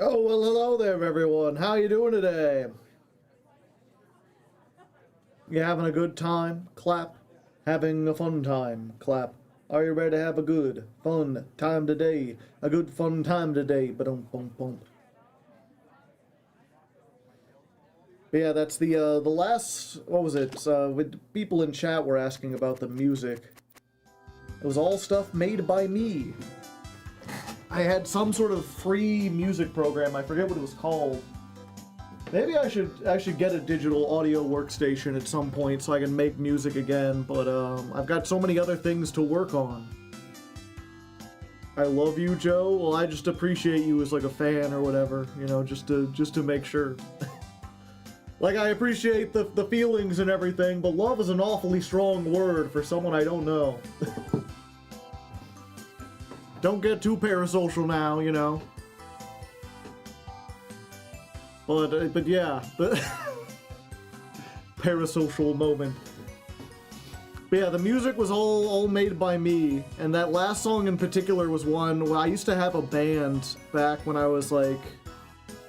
Oh, well, hello there, everyone. How you doing today? You having a good time? Clap. Having a fun time? Clap. Are you ready to have a good, fun time today? A good, fun time today? Ba-dum-bum-bum. But yeah, that's the last, what was it? With people in chat were asking about the music. It was all stuff made by me. I had some sort of free music program, I forget what it was called. Maybe I should get a digital audio workstation at some point so I can make music again, but I've got so many other things to work on. I love you, Joe. Well, I just appreciate you as like a fan or whatever, you know, just to make sure. Like, I appreciate the feelings and everything, but love is an awfully strong word for someone I don't know. Don't get too parasocial now, you know. But yeah, the parasocial moment. But yeah, the music was all made by me, and that last song in particular was one where I used to have a band back when I was like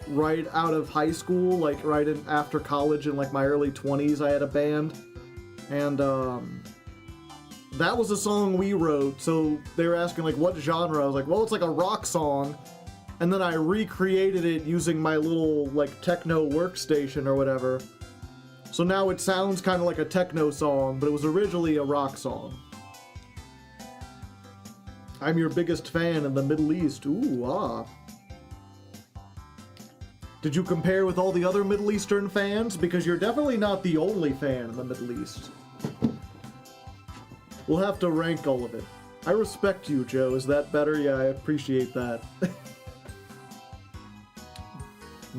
right out of high school, like right after college in like my early 20s. I had a band, and that was a song we wrote. So they were asking like what genre. I was like, well, it's like a rock song. And then I recreated it using my little, like, techno workstation or whatever. So now it sounds kind of like a techno song, but it was originally a rock song. I'm your biggest fan in the Middle East. Ooh, ah. Did you compare with all the other Middle Eastern fans? Because you're definitely not the only fan in the Middle East. We'll have to rank all of it. I respect you, Joe. Is that better? Yeah, I appreciate that.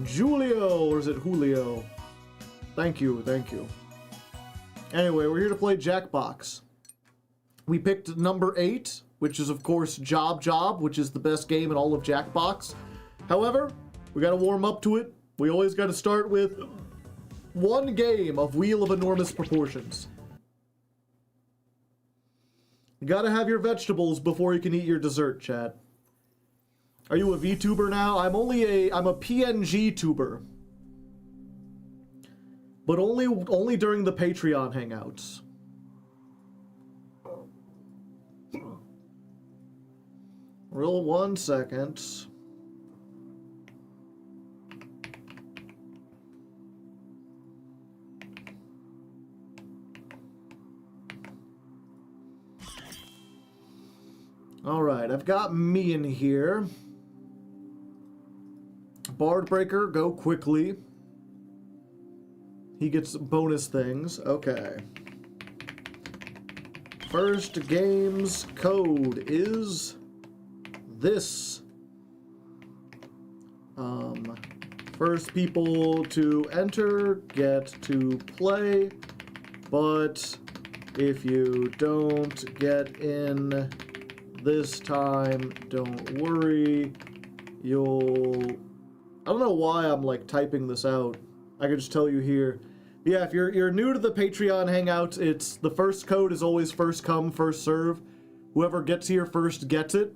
Julio, or is it Julio? Thank you, thank you. Anyway, we're here to play Jackbox. We picked number 8, which is of course Job, which is the best game in all of Jackbox. However, we gotta warm up to it. We always gotta start with one game of Wheel of Enormous Proportions. You gotta have your vegetables before you can eat your dessert, chat. Are you a VTuber now? I'm a PNG tuber. But only during the Patreon hangouts. Real 1 second. Alright, I've got me in here. Bard Breaker, go quickly. He gets bonus things. Okay. First game's code is this. First people to enter get to play, but if you don't get in this time, don't worry. I don't know why I'm like typing this out. I can just tell you here. Yeah, if you're new to the Patreon Hangouts, it's the first code is always first come, first serve. Whoever gets here first gets it.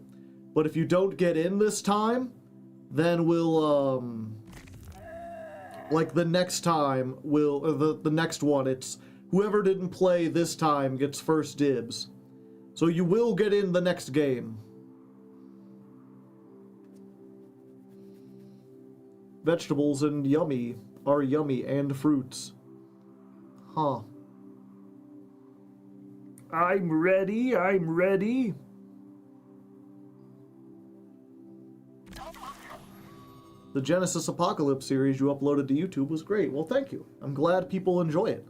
But if you don't get in this time, then we'll like the next time the next one, it's whoever didn't play this time gets first dibs. So you will get in the next game. Vegetables and yummy are yummy, and fruits. Huh. I'm ready, I'm ready. The Genesis Apocalypse series you uploaded to YouTube was great. Well, thank you. I'm glad people enjoy it.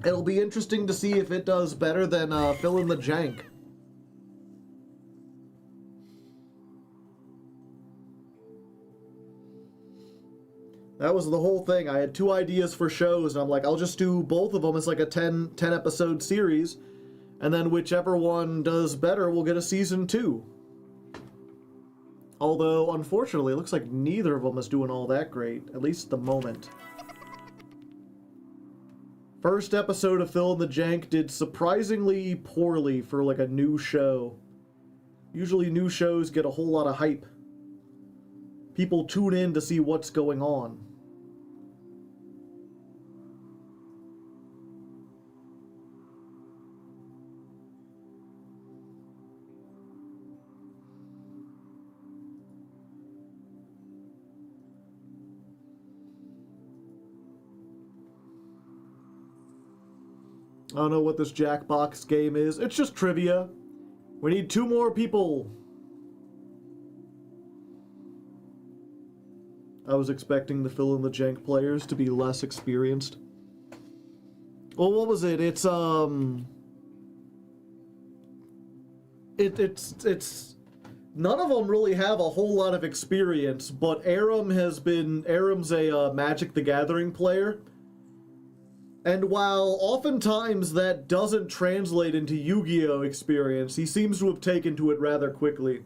It'll be interesting to see if it does better than Fill in the Jank. That was the whole thing. I had 2 ideas for shows, and I'm like, I'll just do both of them as like a 10 episode series, and then whichever one does better will get a season 2. Although, unfortunately, it looks like neither of them is doing all that great, at least at the moment. First episode of Fill in the Jank did surprisingly poorly for like a new show. Usually new shows get a whole lot of hype. People tune in to see what's going on. I don't know what this Jackbox game is. It's just trivia. We need 2 more people. I was expecting the fill-in-the-jank players to be less experienced. Well, what was it? It's none of them really have a whole lot of experience, but Aram's a Magic the Gathering player. And while oftentimes that doesn't translate into Yu-Gi-Oh! Experience, he seems to have taken to it rather quickly.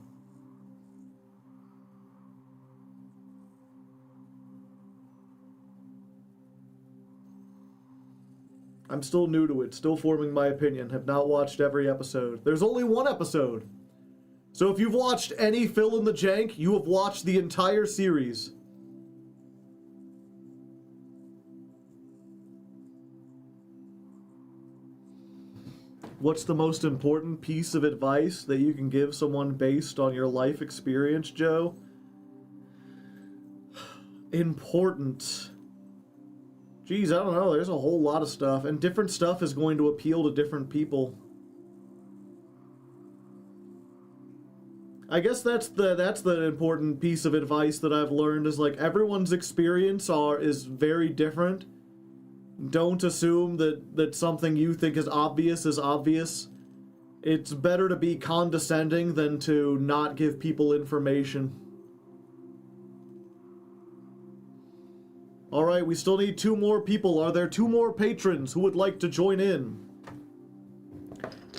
I'm still new to it, still forming my opinion, have not watched every episode. There's only 1 episode. So if you've watched any fill-in-the-jank, you have watched the entire series. What's the most important piece of advice that you can give someone based on your life experience, Joe? Important. Geez, I don't know. There's a whole lot of stuff, and different stuff is going to appeal to different people. I guess that's the important piece of advice that I've learned is like everyone's experience is very different. Don't assume that something you think is obvious is obvious. It's better to be condescending than to not give people information. Alright, we still need 2 more people. Are there 2 more patrons who would like to join in?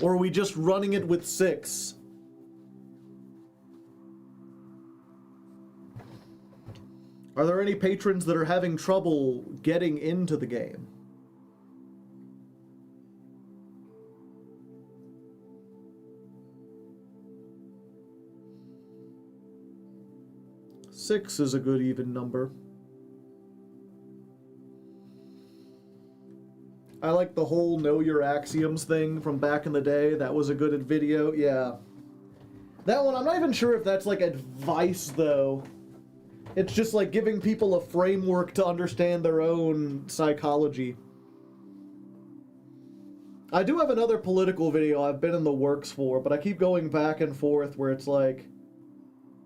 Or are we just running it with 6? Are there any patrons that are having trouble getting into the game? Six is a good even number. I like the whole know your axioms thing from back in the day. That was a good video. Yeah. That one, I'm not even sure if that's like advice though. It's just like giving people a framework to understand their own psychology. I do have another political video I've been in the works for, but I keep going back and forth where it's like,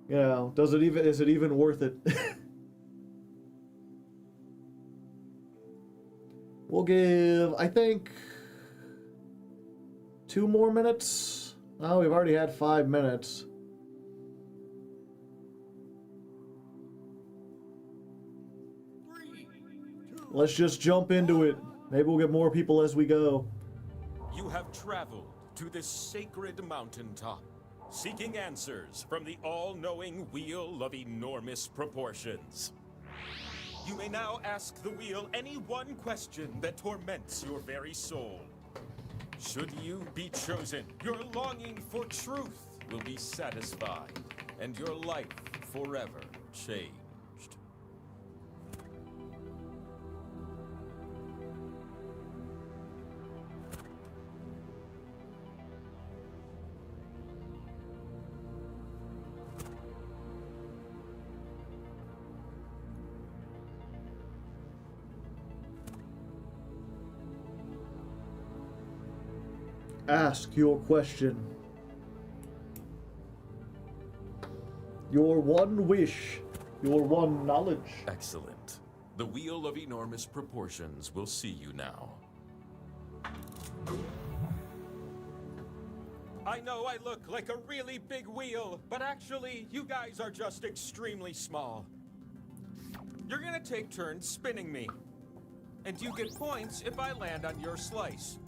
you know, is it even worth it? We'll give, I think, 2 more minutes. Oh, we've already had 5 minutes. Let's just jump into it. Maybe we'll get more people as we go. You have traveled to this sacred mountaintop, seeking answers from the all-knowing wheel of enormous proportions. You may now ask the wheel any one question that torments your very soul. Should you be chosen, your longing for truth will be satisfied, and your life forever changed. Ask your question. Your one wish, your one knowledge. Excellent. The wheel of enormous proportions will see you now. I know I look like a really big wheel, but actually, you guys are just extremely small. You're gonna take turns spinning me. And you get points if I land on your slice.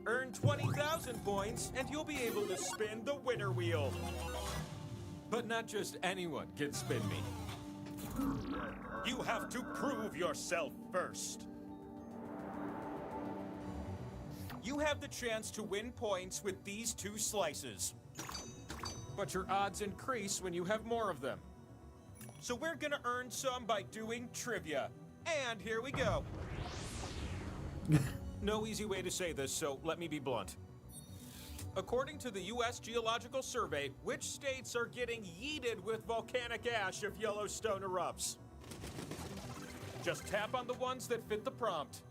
Earn 20,000 points, and you'll be able to spin the winner wheel. But not just anyone can spin me. You have to prove yourself first. You have the chance to win points with these 2 slices. but your odds increase when you have more of them. So we're gonna earn some by doing trivia. And here we go. No easy way to say this, so let me be blunt. According to the U.S. Geological Survey, which states are getting yeeted with volcanic ash if Yellowstone erupts? Just tap on the ones that fit the prompt.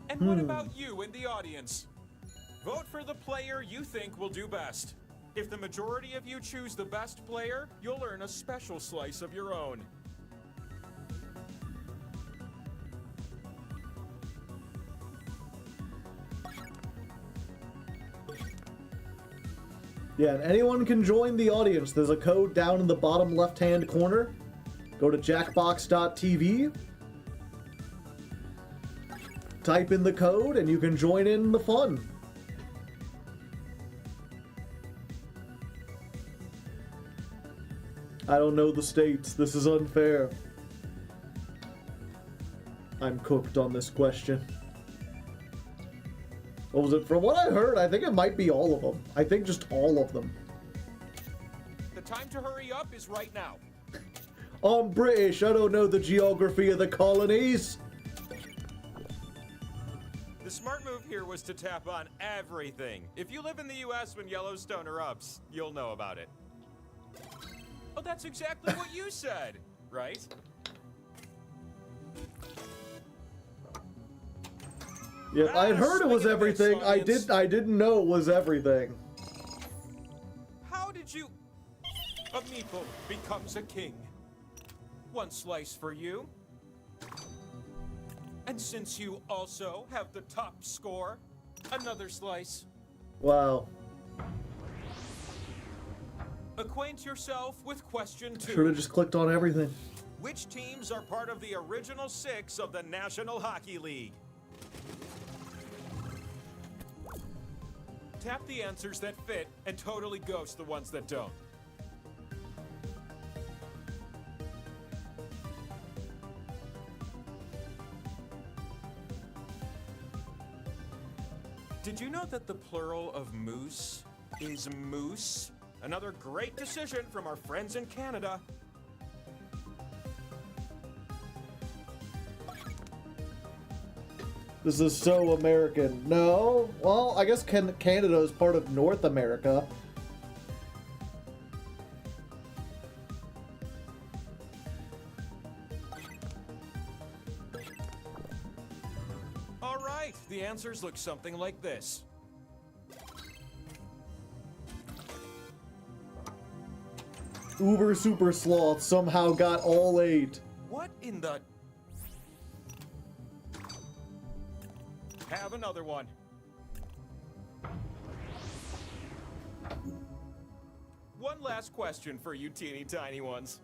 And what about you in the audience? Vote for the player you think will do best. If the majority of you choose the best player, you'll earn a special slice of your own. Yeah, and anyone can join the audience. There's a code down in the bottom left-hand corner. Go to jackbox.tv. Type in the code and you can join in the fun. I don't know the states. This is unfair. I'm cooked on this question. What was it? From what I heard, I think it might be all of them. I think just all of them. The time to hurry up is right now. I'm British. I don't know the geography of the colonies. The smart move here was to tap on everything. If you live in the US when Yellowstone erupts, you'll know about it. Oh, that's exactly what you said, right? Yeah, I'd heard it was everything. I didn't know it was everything. How did you... A meeple becomes a king. One slice for you. And since you also have the top score, another slice. Wow. Acquaint yourself with question 2. Should have just clicked on everything. Which teams are part of the original 6 of the National Hockey League? Tap the answers that fit and totally ghost the ones that don't. Did you know that the plural of moose is moose? Another great decision from our friends in Canada. This is so American. No? Well, I guess Canada is part of North America. All right, the answers look something like this. Uber Super Sloth somehow got all 8. What in the... Have another one. One last question for you teeny tiny ones.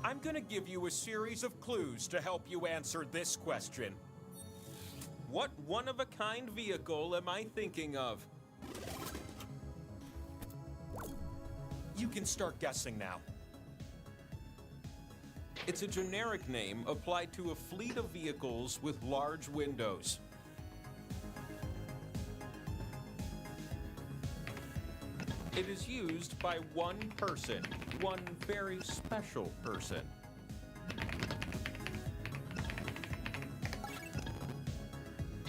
I'm gonna give you a series of clues to help you answer this question. What one-of-a-kind vehicle am I thinking of? You can start guessing now. It's a generic name applied to a fleet of vehicles with large windows. It is used by one person, one very special person.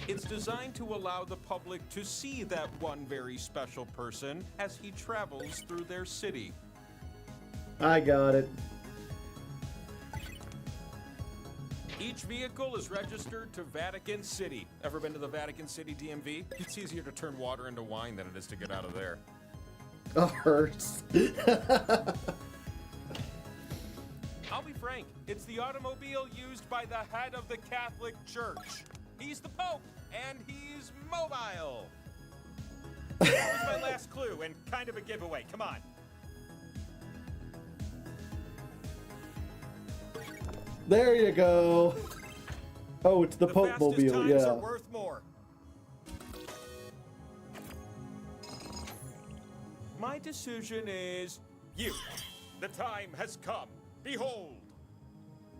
It's designed to allow the public to see that one very special person as he travels through their city. I got it. Each vehicle is registered to Vatican City. Ever been to the Vatican City DMV? It's easier to turn water into wine than it is to get out of there. That hurts. I'll be frank, it's the automobile used by the head of the Catholic Church. He's the Pope, and he's mobile. That was my last clue, and kind of a giveaway. Come on. There you go. Oh, it's the Pope fastest Mobile, times yeah. are worth more. My decision is you. The time has come. Behold.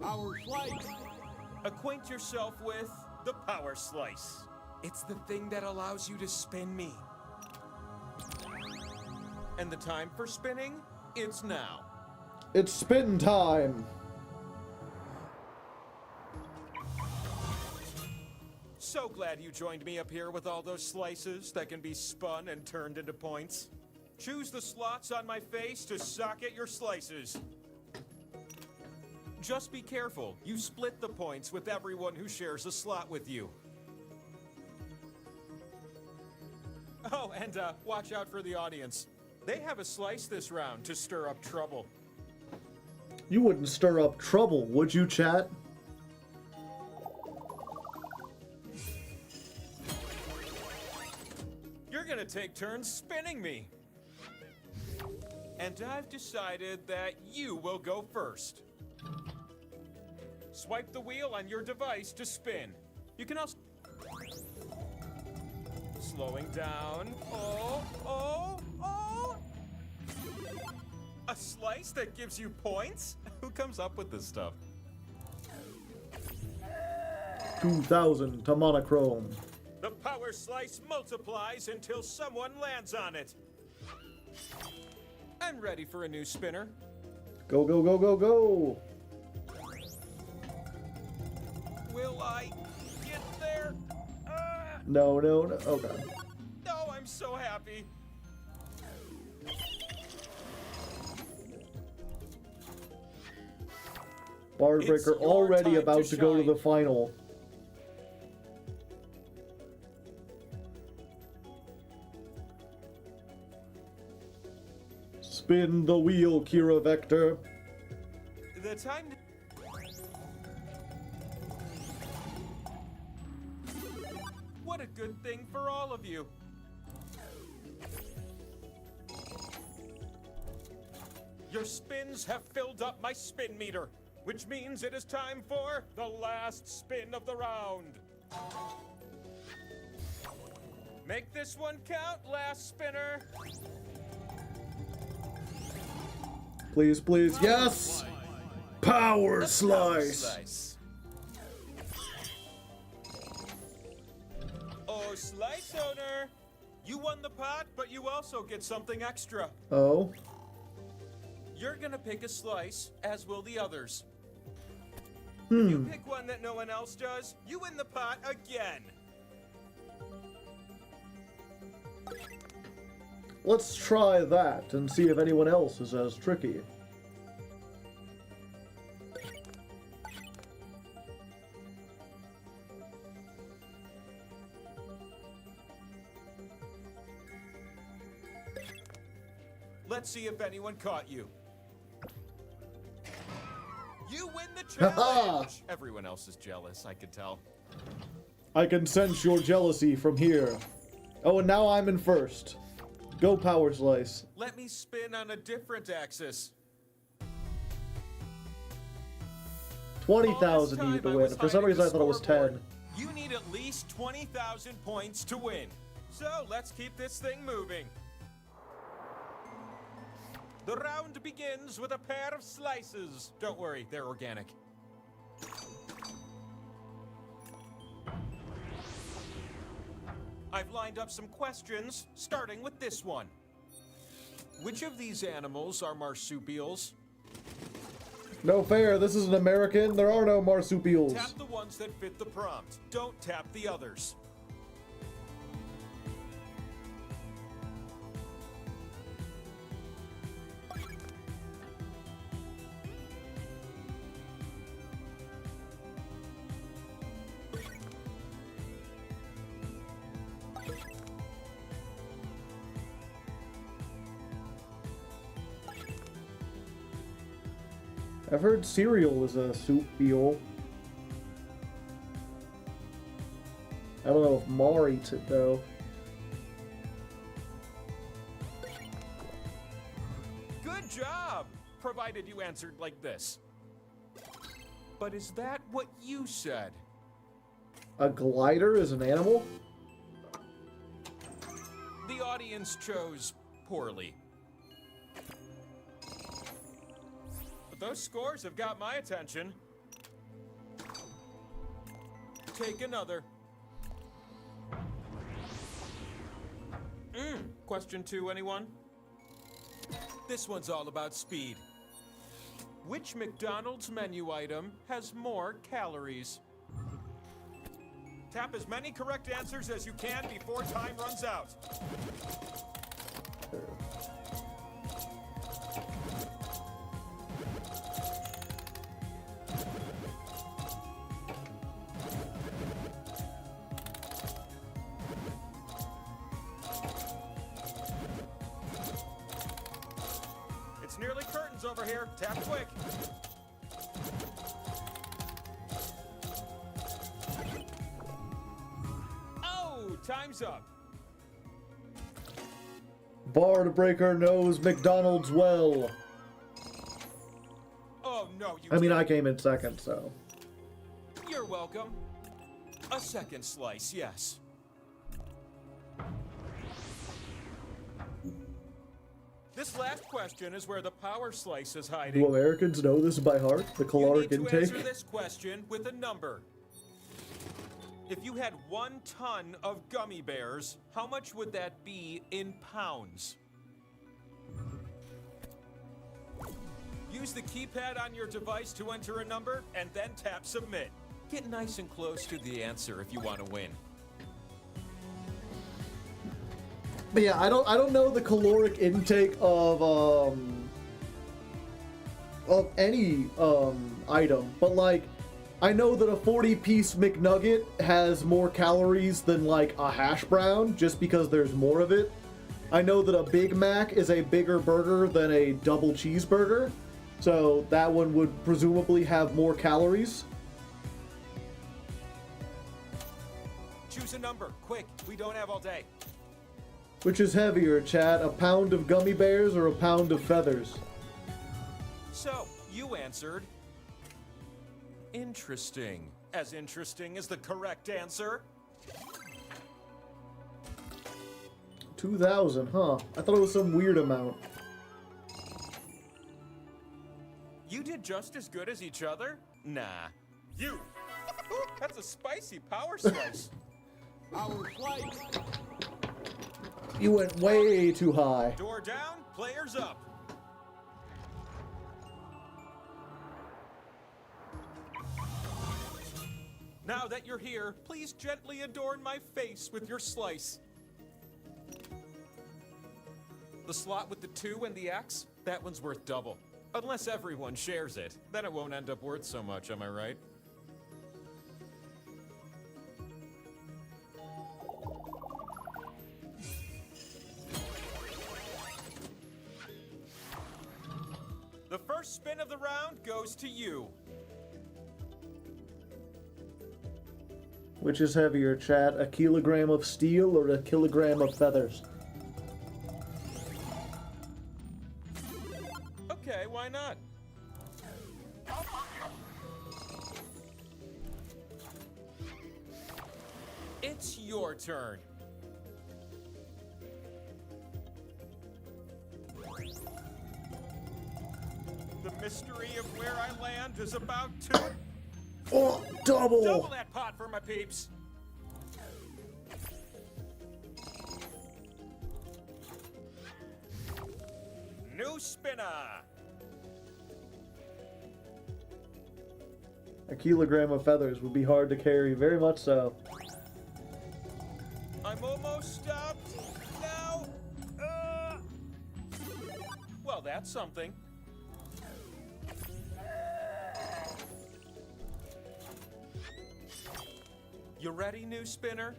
Power slice. Acquaint yourself with the power slice. It's the thing that allows you to spin me. And the time for spinning? It's now. It's spin time! So glad you joined me up here with all those slices that can be spun and turned into points. Choose the slots on my face to socket your slices. Just be careful. You split the points with everyone who shares a slot with you. Oh, and watch out for the audience. They have a slice this round to stir up trouble. You wouldn't stir up trouble, would you, chat? You're gonna take turns spinning me. And I've decided that you will go first. Swipe the wheel on your device to spin. You can also... Slowing down. Oh, oh, oh! A slice that gives you points? Who comes up with this stuff? 2,000 to monochrome. The power slice multiplies until someone lands on it. I'm ready for a new spinner. Go, go, go, go, go! Will I get there? No, no, no. Oh, God. Oh, I'm so happy. Bar It's Breaker your already time about to to go to shine. the final. Spin the wheel, Kira Vector. The time to... What a good thing for all of you. Your spins have filled up my spin meter, which means it is time for the last spin of the round. Make this one count, last spinner. Please, please, yes! Power Slice! Oh, slice owner! You won the pot, but you also get something extra. Oh? You're gonna pick a slice, as will the others. If you pick one that no one else does, you win the pot again. Let's try that and see if anyone else is as tricky. Let's see if anyone caught you. You win the challenge! Everyone else is jealous, I could tell. I can sense your jealousy from here. Oh, and now I'm in first. Go, Power Slice. Let me spin on a different axis. 20,000 needed to win. For some reason, I thought it was 10. You need at least 20,000 points to win. So let's keep this thing moving. The round begins with a pair of slices. Don't worry, they're organic. I've lined up some questions, starting with this one. Which of these animals are marsupials? No fair, this is an American. There are no marsupials. Tap the ones that fit the prompt. Don't tap the others. I've heard cereal is a soup eel. I don't know if Mar eats it, though. Good job! Provided you answered like this. But is that what you said? A glider is an animal? The audience chose poorly. But those scores have got my attention. Take another. Question 2, anyone? This one's all about speed. Which McDonald's menu item has more calories? Tap as many correct answers as you can before time runs out. It's nearly curtains over here. Tap quick. Oh, time's up. Bar to breaker knows McDonald's well. Oh, no, you I mean, I didn't. came in second, so. You're welcome. A second slice, yes. This last question is where the power slice is hiding. Do Americans know this by heart? The caloric You need to intake? answer this question with a number. If you had 1 ton of gummy bears, how much would that be in pounds? Use the keypad on your device to enter a number and then tap submit. Get nice and close to the answer if you want to win. But yeah, I don't know the caloric intake of any item, but like I know that a 40-piece McNugget has more calories than like a hash brown just because there's more of it. I know that a Big Mac is a bigger burger than a double cheeseburger, so that one would presumably have more calories. Choose a number, quick. We don't have all day. Which is heavier, chat? A pound of gummy bears or a pound of feathers? So, you answered. Interesting. As interesting as the correct answer. 2,000, huh? I thought it was some weird amount. You did just as good as each other? Nah. You! Ooh, that's a spicy power slice. Power slice. You went way too high. Door down, players up. Now that you're here, please gently adorn my face with your slice. The slot with the 2 and the X, that one's worth double. Unless everyone shares it, then it won't end up worth so much, am I right? The first spin of the round goes to you. Which is heavier, chat? A kilogram of steel or a kilogram of feathers? Okay, why not? It's your turn. The mystery of where I land is about to... Oh, double! Double that pot for my peeps. New spinner. A kilogram of feathers would be hard to carry, very much so. I'm almost stopped. Now. Well, that's something. You ready, new spinner?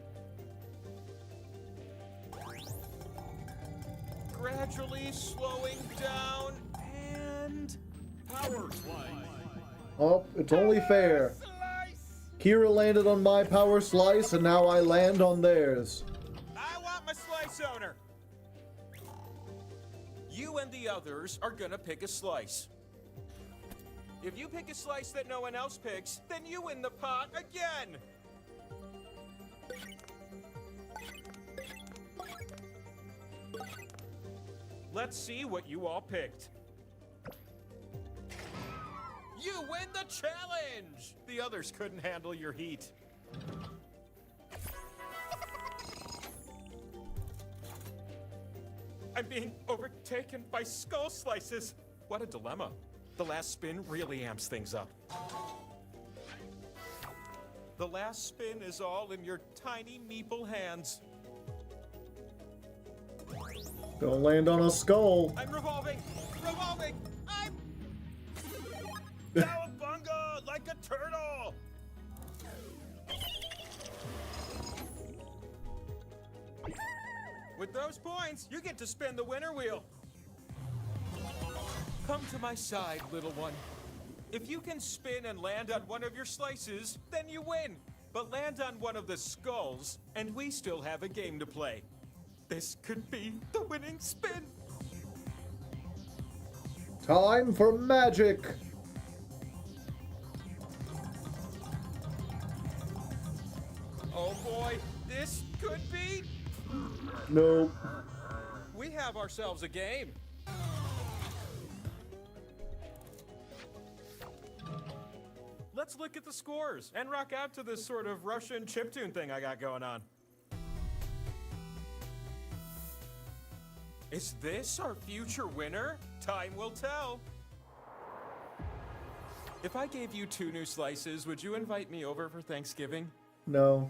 Gradually slowing down and power slice. Oh, it's only fair. Slice! Kira landed on my power slice, and now I land on theirs. I want my slice owner. You and the others are gonna pick a slice. If you pick a slice that no one else picks, then you win the pot again. Let's see what you all picked. You win the challenge! The others couldn't handle your heat. I'm being overtaken by skull slices. What a dilemma. The last spin really amps things up. The last spin is all in your tiny meeple hands. Don't land on a skull. I'm revolving! Revolving! I'm... Cowabunga! Like a turtle! With those points, you get to spin the winner wheel. Come to my side, little one. If you can spin and land on one of your slices, then you win. But land on one of the skulls, and we still have a game to play. This could be the winning spin. Time for magic. Oh boy, this could be... Nope. We have ourselves a game. Let's look at the scores and rock out to this sort of Russian chiptune thing I got going on. Is this our future winner? Time will tell. If I gave you 2 new slices, would you invite me over for Thanksgiving? No.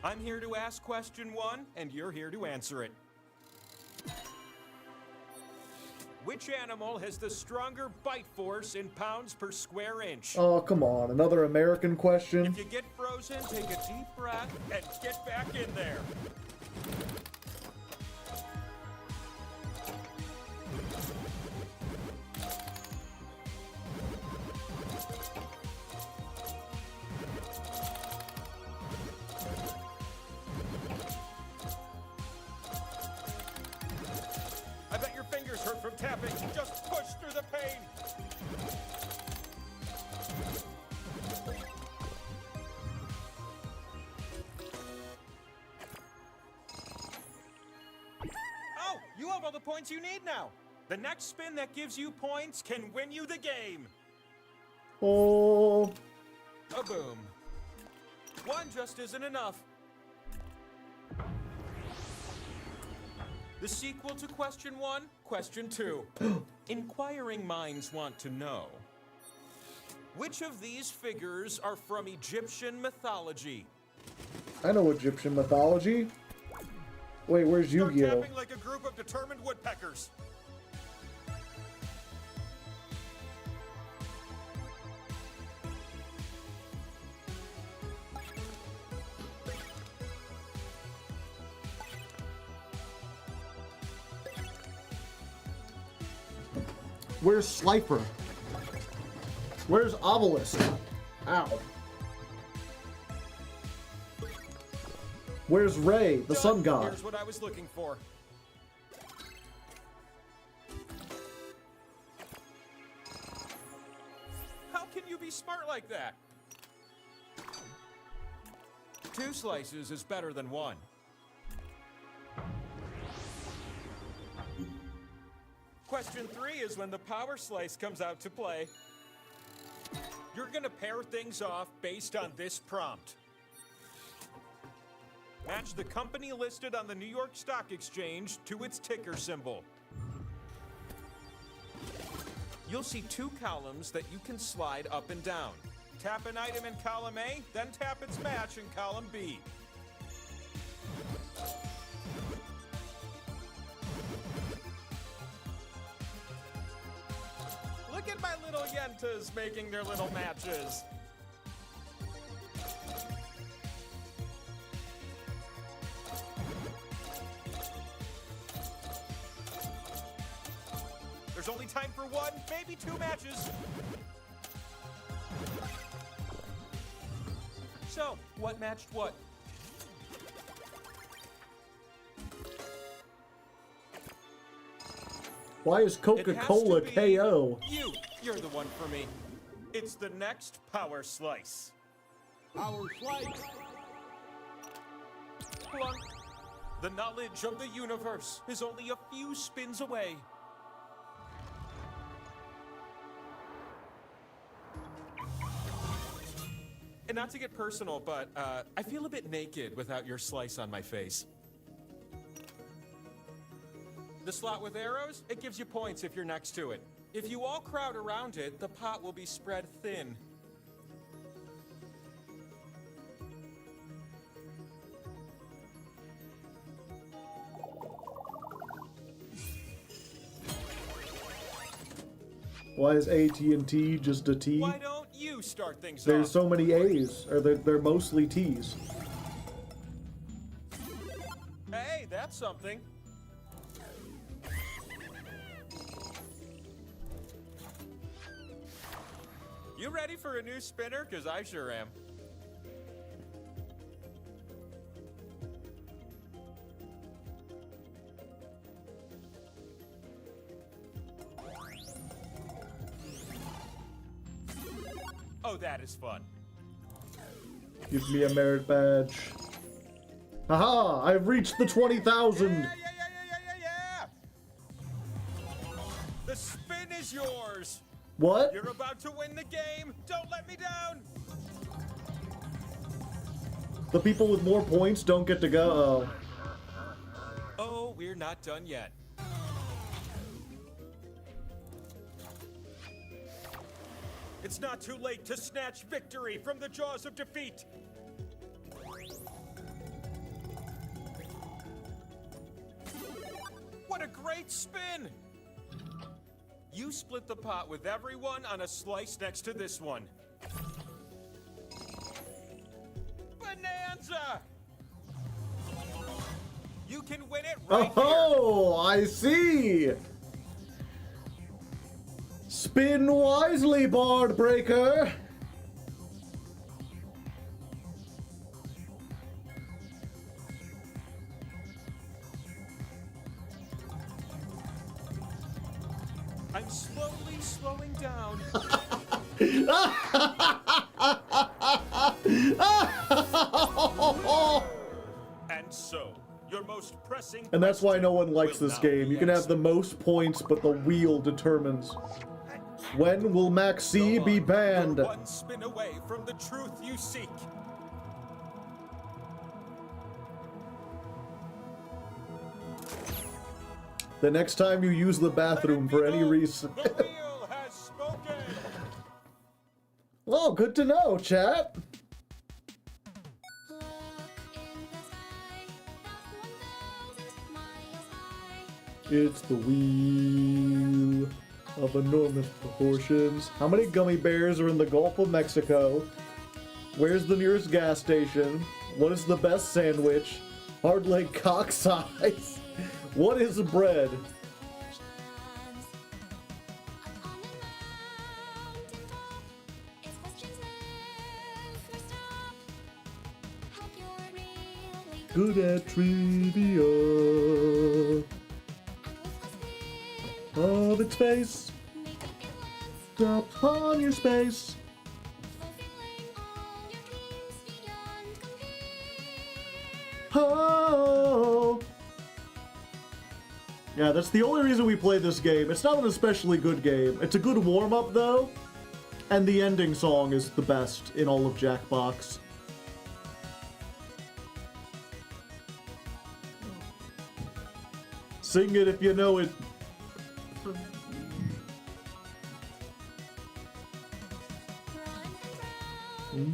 I'm here to ask question 1, and you're here to answer it. Which animal has the stronger bite force in pounds per square inch? Oh, come on. Another American question? If you get frozen, take a deep breath and get back in there. I bet your fingers hurt from tapping. Just push through the pain. Oh, you have all the points you need now. The next spin that gives you points can win you the game. Oh. A boom. 1 just isn't enough. The sequel to question 1, question 2. Inquiring minds want to know, which of these figures are from Egyptian mythology? I know Egyptian mythology. Wait, where's Start Yu-Gi-Oh? tapping like a group of determined woodpeckers. Where's Slifer? Where's Obelisk? Ow. Where's Ray, the sun god? Here's what I was looking for. How can you be smart like that? 2 slices is better than 1. Question 3 is when the power slice comes out to play. You're gonna pair things off based on this prompt. Match the company listed on the New York Stock Exchange to its ticker symbol. You'll see 2 columns that you can slide up and down. Tap an item in column A, then tap its match in column B. Look at my little yentas making their little matches. There's only time for 1, maybe 2 matches. So, what matched what? Why is Coca-Cola It has to be KO? You're the one for me. It's the next power slice. Power slice. Plunk. The knowledge of the universe is only a few spins away. And not to get personal, but I feel a bit naked without your slice on my face. The slot with arrows, it gives you points if you're next to it. If you all crowd around it, the pot will be spread thin. Why is AT&T just a T? Why don't you start things There's off? so many A's, or they're mostly T's. Hey, that's something. You ready for a new spinner? Because I sure am. Oh, that is fun. Give me a merit badge. Haha! I've reached the 20,000! Yeah! The spin is yours! What? You're about to win the game! Don't let me down! The people with more points don't get to go. Oh, we're not done yet. It's not too late to snatch victory from the jaws of defeat! What a great spin! You split the pot with everyone on a slice next to this one. Bonanza! You can win it right here! Oh, I see! Spin wisely, Bard Breaker! I'm slowly slowing down. And so, your most pressing And that's why no one likes will this now game. be You can have answered. the most points, but the wheel determines. When will Max C Go be on, banned? You're one spin away from the truth you seek. The next time you use the bathroom for any reason. The wheel has spoken. Well, good to know, chat. It's the wheel of enormous proportions. How many gummy bears are in the Gulf of Mexico? Where's the nearest gas station? What is the best sandwich? Hardleg cock size. What is bread? Good at trivia of its face. Drop on your space. Oh. Yeah, that's the only reason we play this game. It's not an especially good game. It's a good warm-up, though. And the ending song is the best in all of Jackbox. Sing it if you know it.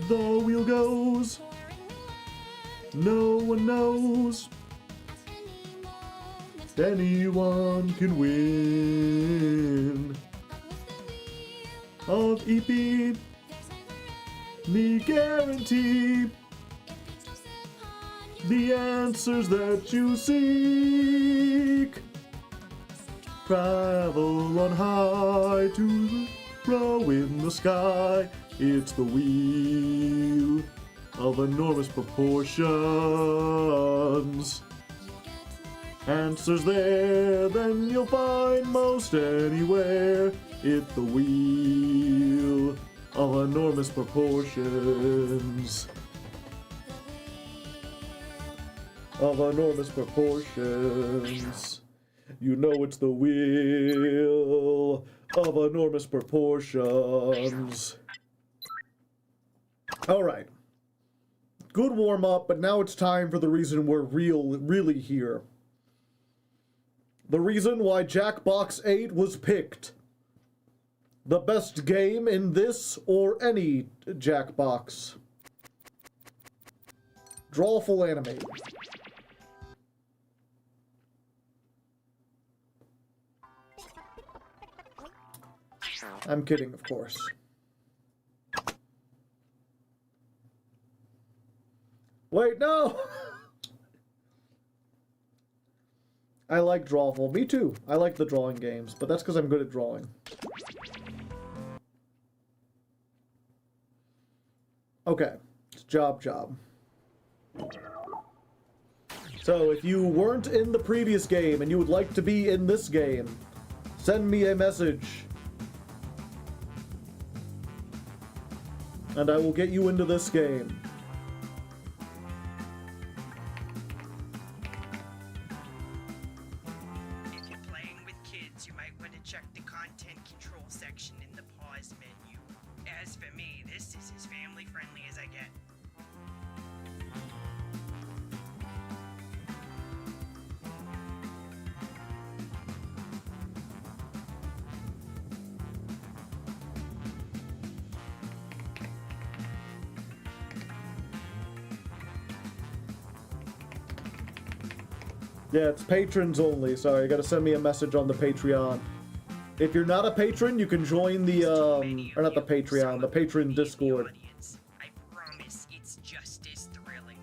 The wheel goes. No one knows. Anyone can win. Of EP, me guarantee the answers that you seek. Travel on high to row in the sky. It's the wheel of enormous proportions. Answers there, then you'll find most anywhere. It's the wheel of enormous proportions. Of enormous proportions. You know it's the wheel of enormous proportions. Alright. Good warm-up, but now it's time for the reason we're really here. The reason why Jackbox 8 was picked. The best game in this or any Jackbox. Drawful animated. I'm kidding, of course. Wait, no! I like Drawful. Me too. I like the drawing games, but that's because I'm good at drawing. Okay. It's job. So, if you weren't in the previous game and you would like to be in this game, send me a message. And I will get you into this game. If you're playing with kids, you might want to check the content control section in the pause menu. As for me, this is as family friendly as I get. Yeah, it's patrons only. Sorry, you gotta send me a message on the Patreon. If you're not a patron, you can join the, or not the Patreon, the patron Discord. I promise it's just as thrilling.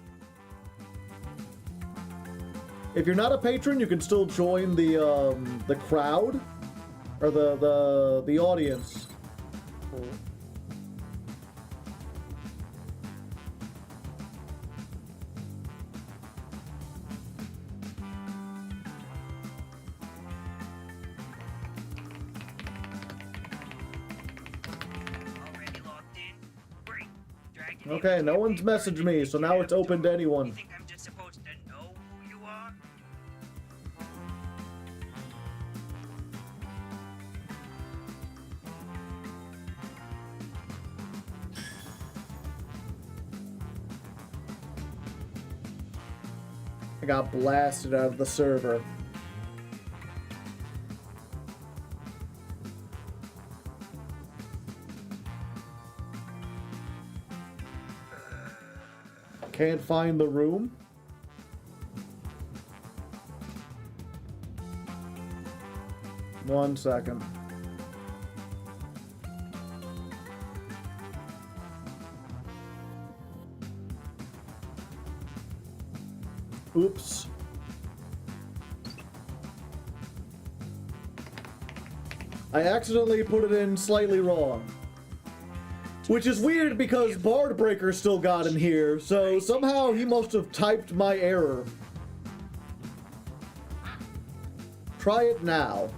If you're not a patron, you can still join the crowd, or the audience. Already logged in? Great. Dragging Okay, no one's messaged me, so now it's open to You anyone. think I'm just supposed to know who you are? I got blasted out of the server. Can't find the room. One second. Oops. I accidentally put it in slightly wrong. Which is weird because Bardbreaker still got in here, so somehow he must have typed my error. Try it now.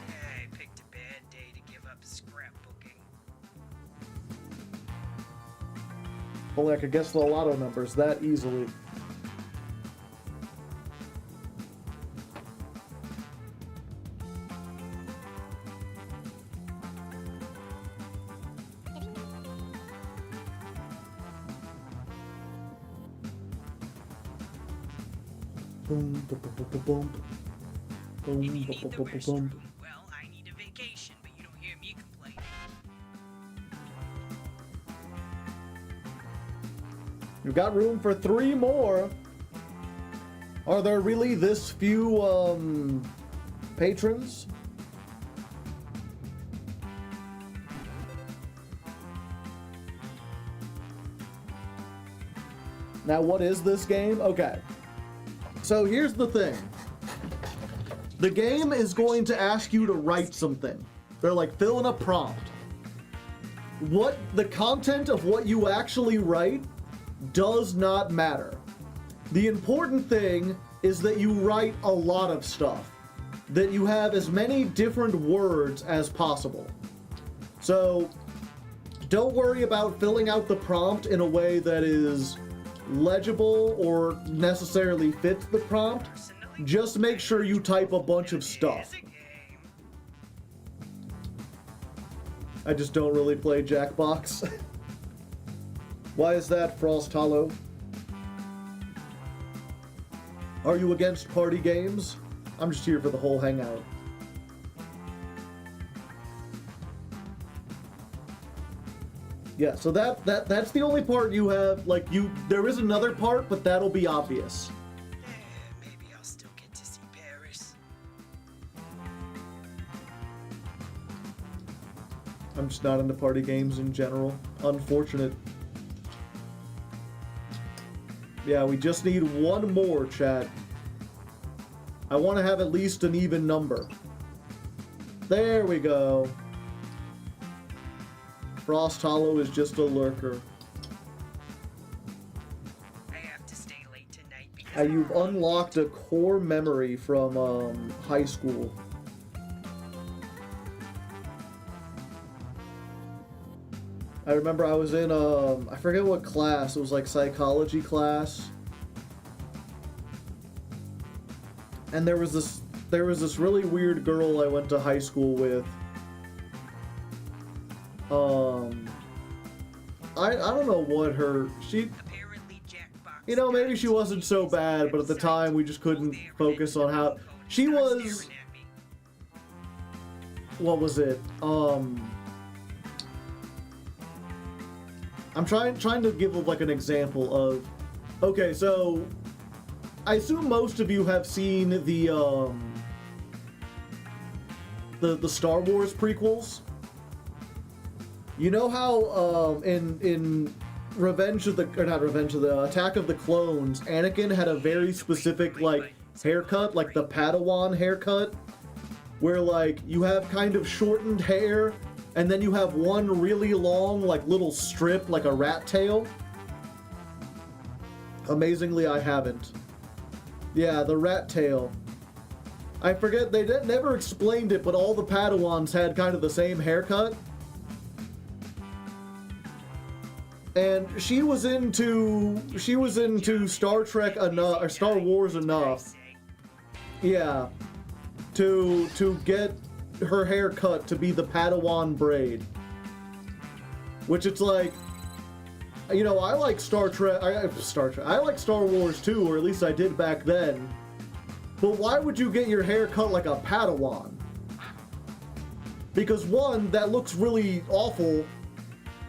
I picked a bad day to give up scrapbooking. Only I could guess the lotto numbers that easily. Boom, boom, boom, boom, boom. Boom, If you boom, need the boom, boom, restroom, boom. well, I need a vacation, but you don't hear me complaining. You've got room for 3 more. Are there really this few, patrons? Now, what is this game? Okay. So here's the thing. The game is going to ask you to write something. They're like, fill in a prompt. What the content of what you actually write does not matter. The important thing is that you write a lot of stuff. That you have as many different words as possible. So, don't worry about filling out the prompt in a way that is legible or necessarily fits the prompt. Just make sure you type a bunch of stuff. I just don't really play Jackbox. Why is that, Frost Hollow? Are you against party games? I'm just here for the whole hangout. Yeah, so that's the only part you have. Like, there is another part, but that'll be obvious. Maybe I'll still get to see Paris. I'm just not into party games in general. Unfortunate. Yeah, we just need one more, chat. I want to have at least an even number. There we go. Frost Hollow is just a lurker. I have to stay late tonight because You've unlocked a core memory from high school. I remember I was in I forget what class. It was like psychology class. And there was this really weird girl I went to high school with. I don't know what apparently Jackbox you know, maybe she wasn't so bad, but at the time we just couldn't focus on how she was. What was it? I'm trying to give like an example of. Okay, so I assume most of you have seen the Star Wars prequels. You know how in Attack of the Clones, Anakin had a very specific like haircut, like the Padawan haircut, where like you have kind of shortened hair and then you have one really long like little strip like a rat tail. Amazingly, I haven't. Yeah, the rat tail. I forget, they never explained it, but all the Padawans had kind of the same haircut. And she was into Star Trek enough, or Star Wars enough, yeah, to get her hair cut to be the Padawan braid. Which it's like, you know, I like Star Trek. I like Star Wars too, or at least I did back then. But why would you get your hair cut like a Padawan? Because one, that looks really awful.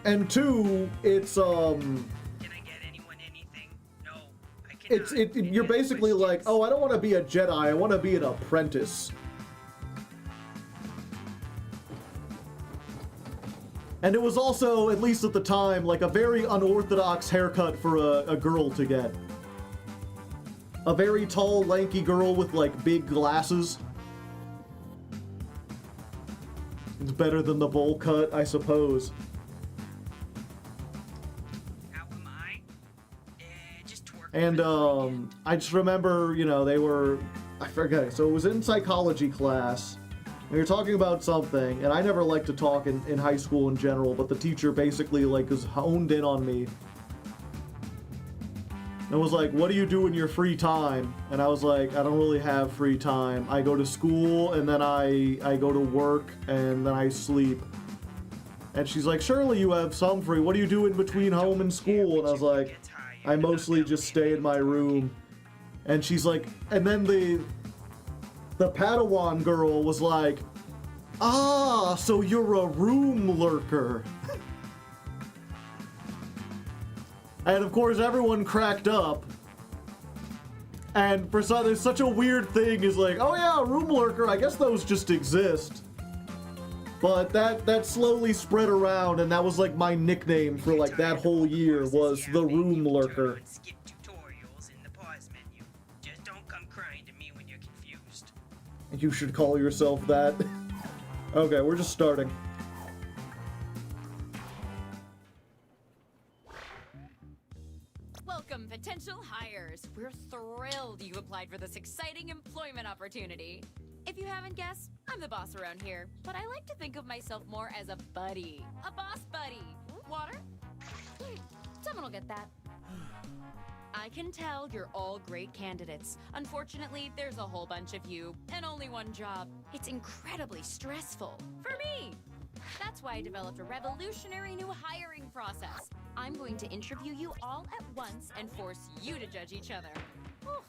And two, it's Can I get anyone anything? No, I cannot. you're basically like, oh, I don't want to be a Jedi, I want to be an apprentice. And it was also, at least at the time, like a very unorthodox haircut for a girl to get. A very tall, lanky girl with like big glasses. It's better than the bowl cut, I suppose. And I just remember, you know, I forget, so it was in psychology class, and we were talking about something, and I never liked to talk in high school in general, but the teacher basically, like, was honed in on me. And was like, what do you do in your free time? And I was like, I don't really have free time. I go to school, and then I go to work, and then I sleep. And she's like, surely you have some free, what do you do in between home and school? And I was like, I mostly just stay in my room. And she's like, and then the Padawan girl was like, ah, so you're a room lurker. And of course everyone cracked up. And for some, there's such a weird thing is like, oh yeah, room lurker, I guess those just exist. But that slowly spread around, and that was like my nickname for like that whole year was the room lurker. Skip tutorials in the pause menu. Just don't come crying to me when you're confused. You should call yourself that. Okay, we're just starting. Welcome, potential hires. We're thrilled you applied for this exciting employment opportunity. If you haven't guessed, I'm the boss around here, but I like to think of myself more as a buddy. A boss buddy. Water? Someone will get that. I can tell you're all great candidates. Unfortunately, there's a whole bunch of you, and only one job. It's incredibly stressful. For me! That's why I developed a revolutionary new hiring process. I'm going to interview you all at once and force you to judge each other. Whew,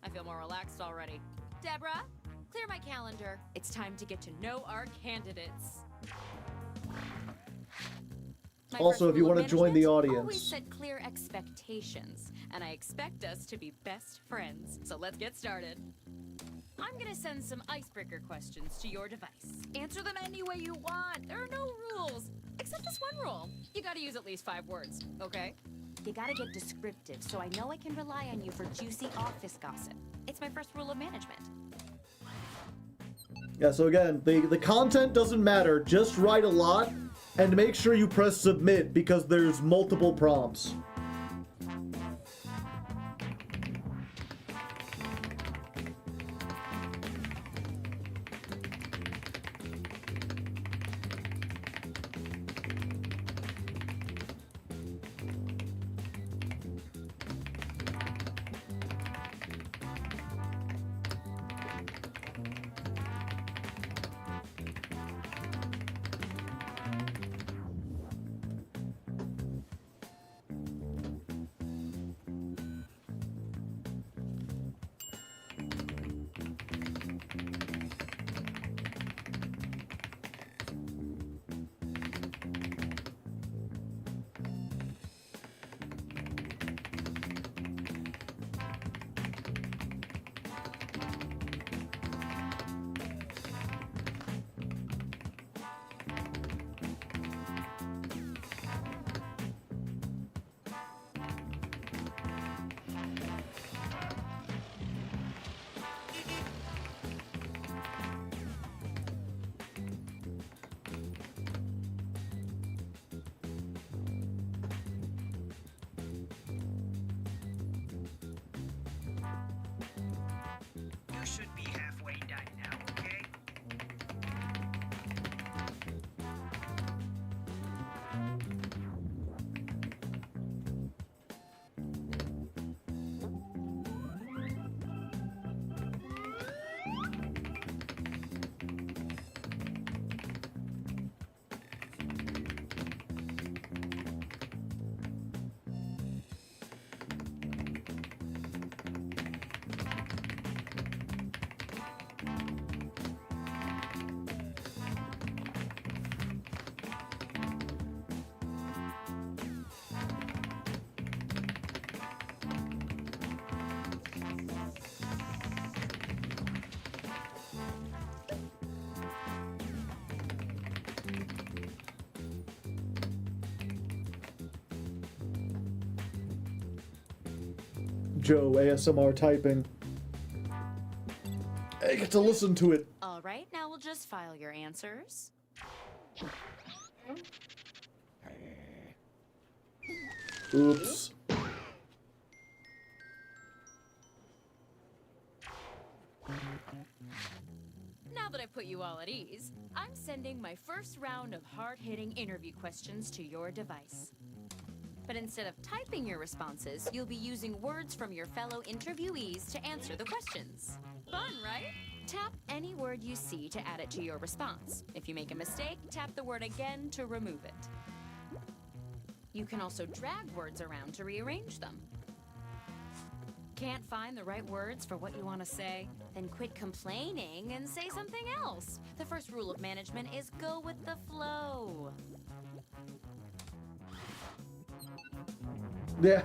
I feel more relaxed already. Deborah, clear my calendar. It's time to get to know our candidates. My Also, first if you rule of want to join the management, audience. always set clear expectations, and I expect us to be best friends. So let's get started. I'm gonna send some icebreaker questions to your device. Answer them any way you want. There are no rules, except this one rule. You gotta use at least 5 words, okay? You gotta get descriptive, so I know I can rely on you for juicy office gossip. It's my first rule of management. Yeah, so again, the content doesn't matter. Just write a lot, and make sure you press submit, because there's multiple prompts. You should be halfway done now, okay? Joe, ASMR typing. I get to listen to it. All right, now we'll just file your answers. Oops. Now that I've put you all at ease, I'm sending my first round of hard-hitting interview questions to your device. But instead of typing your responses, you'll be using words from your fellow interviewees to answer the questions. Fun, right? Tap any word you see to add it to your response. If you make a mistake, tap the word again to remove it. You can also drag words around to rearrange them. Can't find the right words for what you want to say? Then quit complaining and say something else. The first rule of management is go with the flow. Yeah.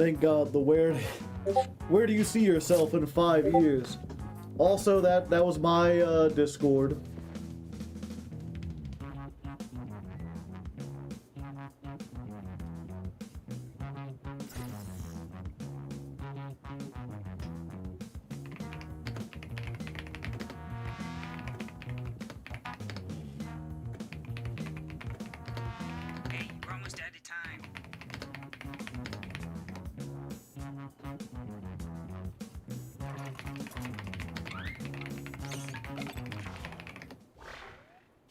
Thank God. Where do you see yourself in 5 years? Also, that was my Discord. Hey, we're almost out of time.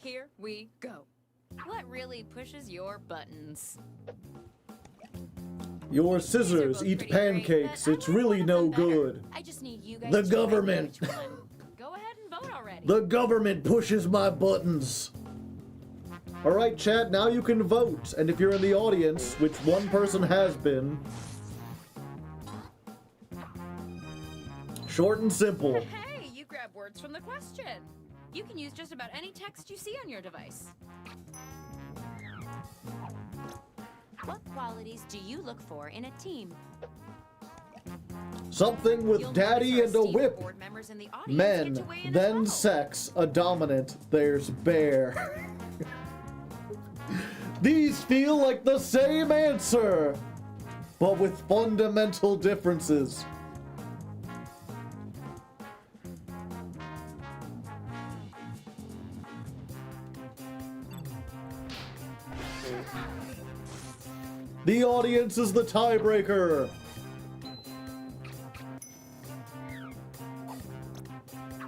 Here we go. What really pushes your buttons? Your These are scissors both eat pretty great, pancakes. but I It's like really one of no them better. good. I just need you guys The to tell me government. which one. Go ahead and vote already. The government pushes my buttons. Alright, chat, now you can vote. And if you're in the audience, which one person has been, short and simple. Hey, you grab words from the question. You can use just about any text you see on your device. What qualities do you look for in a team? Something with You'll daddy notice and our a esteemed whip. board members in the audience Men, get to weigh in as then well. sex, a dominant, there's bear. These feel like the same answer, but with fundamental differences. The audience is the tiebreaker.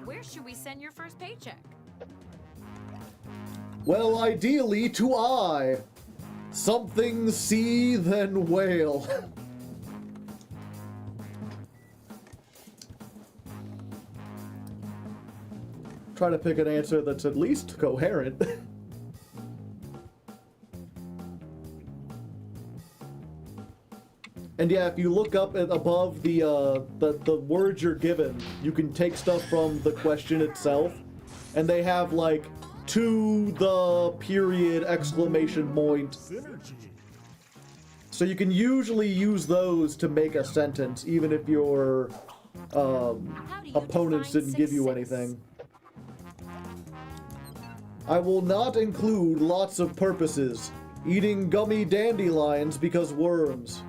Where should we send your first paycheck? Well, ideally to I. Something sea then whale. Try to pick an answer that's at least coherent. And yeah, if you look up above the words you're given, you can take stuff from the question itself, and they have like to the period exclamation point. Synergy. So you can usually use those to make a sentence, even if your How do you opponents define didn't give you success? anything. I will not include lots of purposes. Eating gummy dandelions because worms.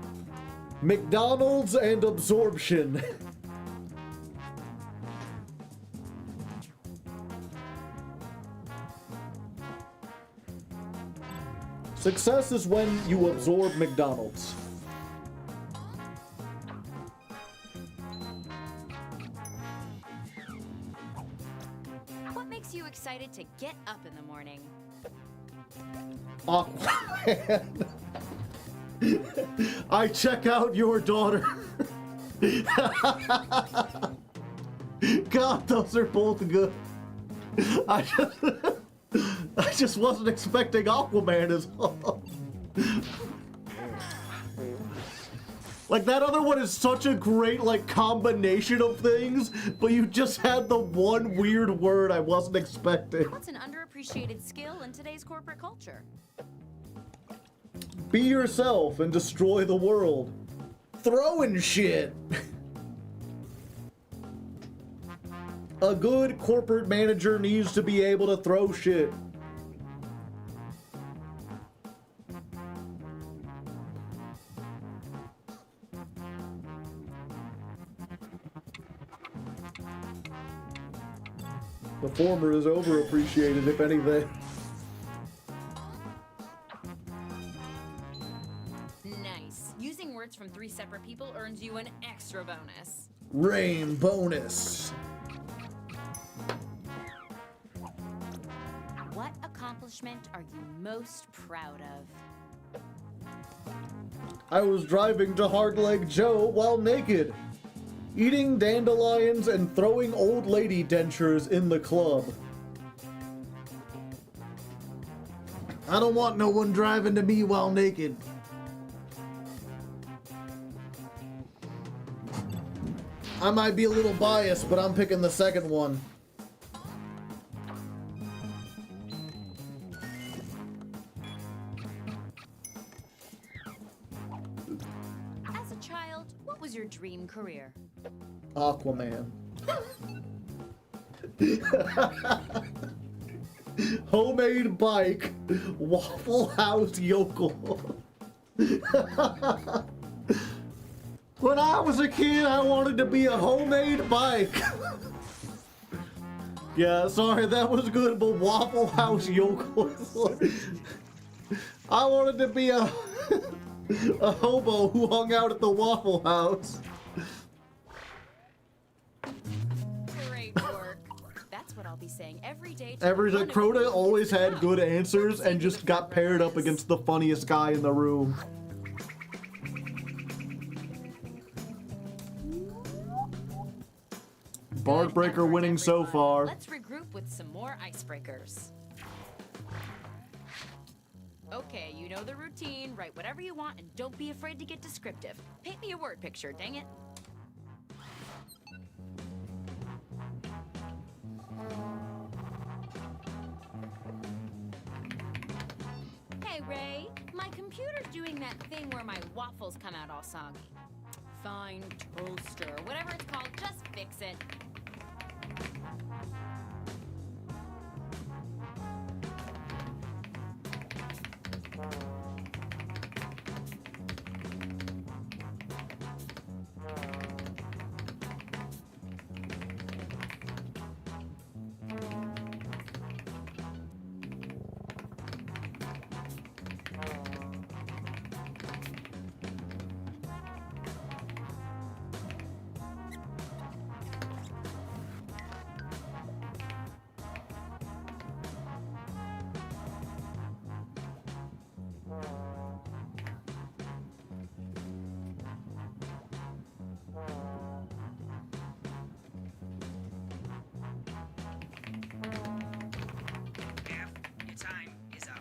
McDonald's and absorption. Success is when you absorb McDonald's. What makes you excited to get up in the morning? Aquaman. I check out your daughter. God, those are both good. I just wasn't expecting Aquaman as well. Like, that other one is such a great, like, combination of things, but you just had the one weird word I wasn't expecting. What's an underappreciated skill in today's corporate culture? Be yourself and destroy the world. Throwing shit. A good corporate manager needs to be able to throw shit. The former is overappreciated, if anything. Nice. Using words from 3 separate people earns you an extra bonus. Rain bonus. What accomplishment are you most proud of? I was driving to Hardleg Joe while naked, eating dandelions and throwing old lady dentures in the club. I don't want no one driving to me while naked. I might be a little biased, but I'm picking the second one. As a child, what was your dream career? Aquaman. Homemade bike. Waffle House yokel. When I was a kid, I wanted to be a homemade bike. Yeah, sorry, that was good, but Waffle House yokel. I wanted to be a hobo who hung out at the Waffle House. Great work. That's what I'll be saying every day. Crota always had good answers and just got paired up against the funniest guy in the room. Bard Breaker winning so far. Let's regroup with some more icebreakers. Okay, you know the routine. Write whatever you want and don't be afraid to get descriptive. Paint me a word picture, dang it. Hey, Ray. My computer's doing that thing where my waffles come out all soggy. Fine toaster, whatever it's called, just fix it. Your time is up.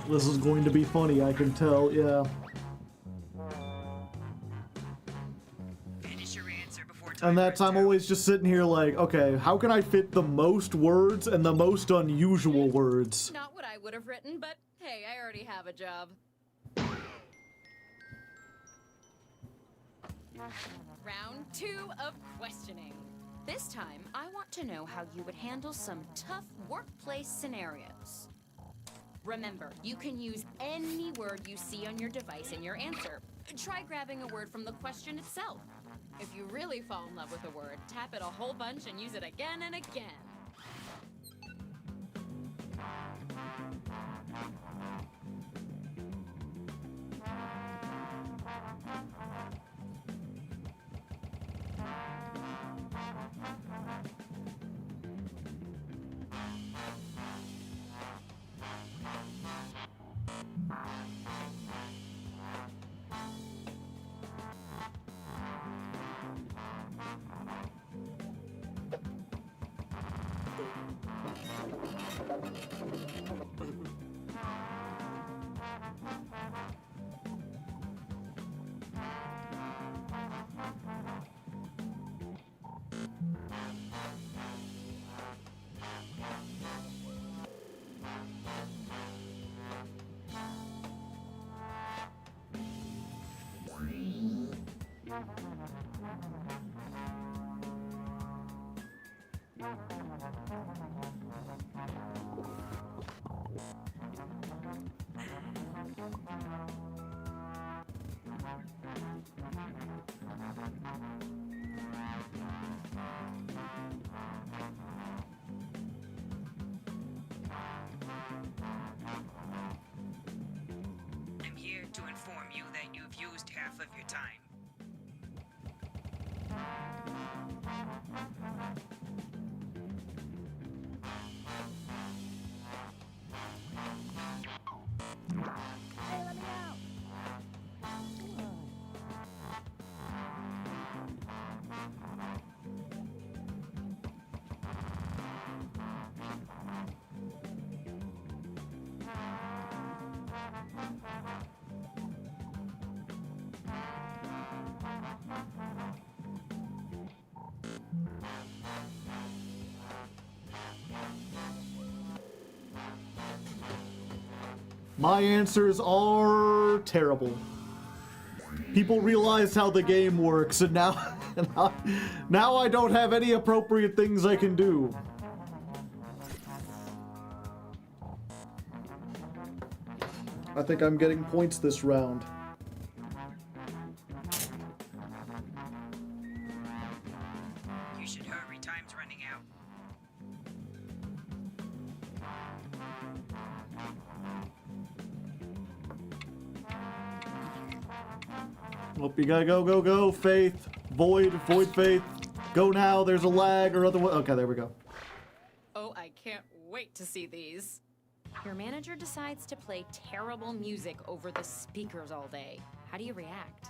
This is going to be funny, I can tell, yeah. Finish your answer before time And that's, runs I'm out. always just sitting here like, okay, how can I fit the most words and the most unusual words? Not what I would have written, but hey, I already have a job. Round 2 of questioning. This time, I want to know how you would handle some tough workplace scenarios. Remember, you can use any word you see on your device in your answer. Try grabbing a word from the question itself. If you really fall in love with a word, tap it a whole bunch and use it again and again. I'm here to inform you that you've used half of your time. My answers are terrible. People realize how the game works, and now I don't have any appropriate things I can do. I think I'm getting points this round. You should hurry, time's running out. Oh, you gotta go, Faith. Void, Faith. Go now, there's a lag or otherwise. Okay, there we go. Oh, I can't wait to see these. Your manager decides to play terrible music over the speakers all day. How do you react?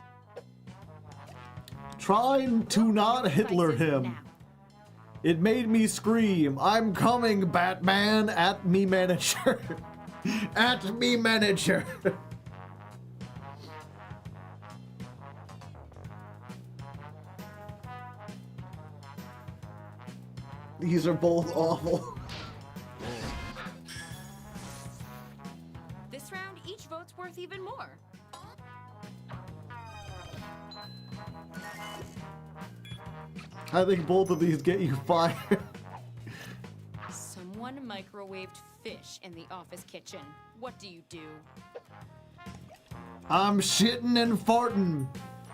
Trying to not Hitler him. Now. It made me scream, "I'm coming, Batman!" at me manager. At me manager. These are both awful. This round, each vote's worth even more. I think both of these get you fired. Someone microwaved fish in the office kitchen. What do you do? I'm shitting and farting.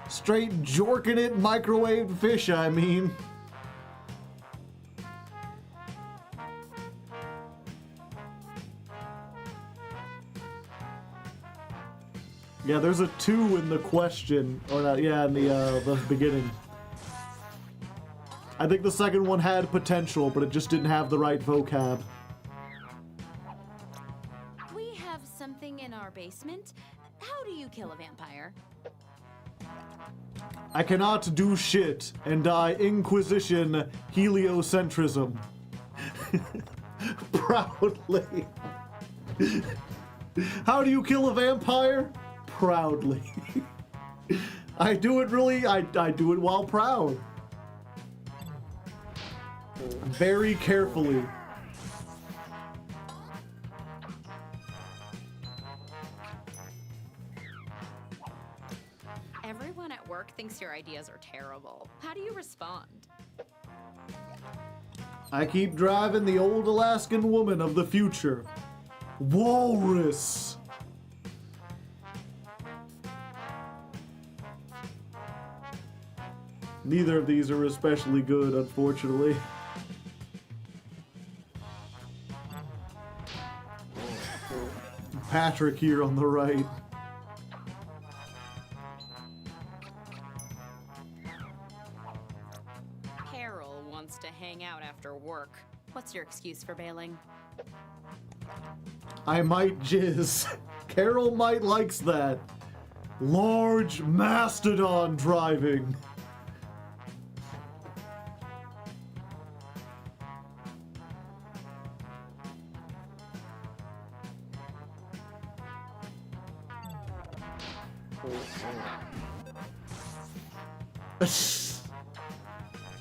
Straight jorking it, microwaved fish, I mean. Yeah, there's a 2 in the question, or not, yeah, in the beginning. I think the second one had potential, but it just didn't have the right vocab. We have something in our basement. How do you kill a vampire? I cannot do shit, and I Inquisition heliocentrism. Proudly. How do you kill a vampire? Proudly. I do it really, I do it while proud. Very carefully. Everyone at work thinks your ideas are terrible. How do you respond? I keep driving the old Alaskan woman of the future. Walrus. Neither of these are especially good, unfortunately. Patrick here on the right. Carol wants to hang out after work. What's your excuse for bailing? I might jizz. Carol might likes that. Large mastodon driving.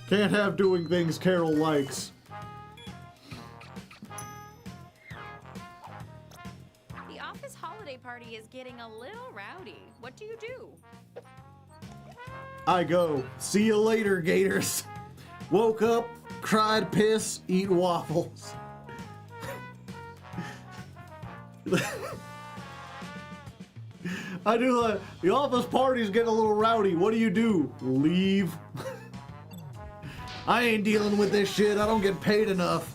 Can't have doing things Carol likes. The office holiday party is getting a little rowdy. What do you do? I go. See you later, Gators. Woke up, cried piss, eat waffles. I do the office party's getting a little rowdy. What do you do? Leave. I ain't dealing with this shit. I don't get paid enough.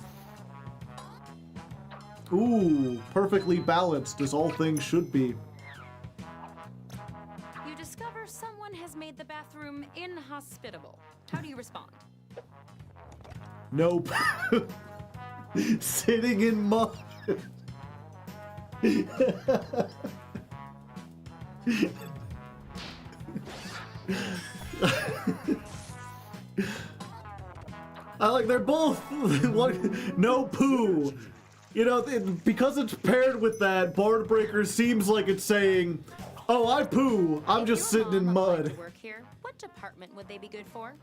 Ooh, perfectly balanced as all things should be. You discover someone has made the bathroom inhospitable. How do you respond? Nope. Sitting in mud. I like they're both no poo. You know, because it's paired with that, Bardbreaker seems like it's saying, "Oh, I poo. I'm If just your sitting in mom applied mud." to work here, what department would they be good for?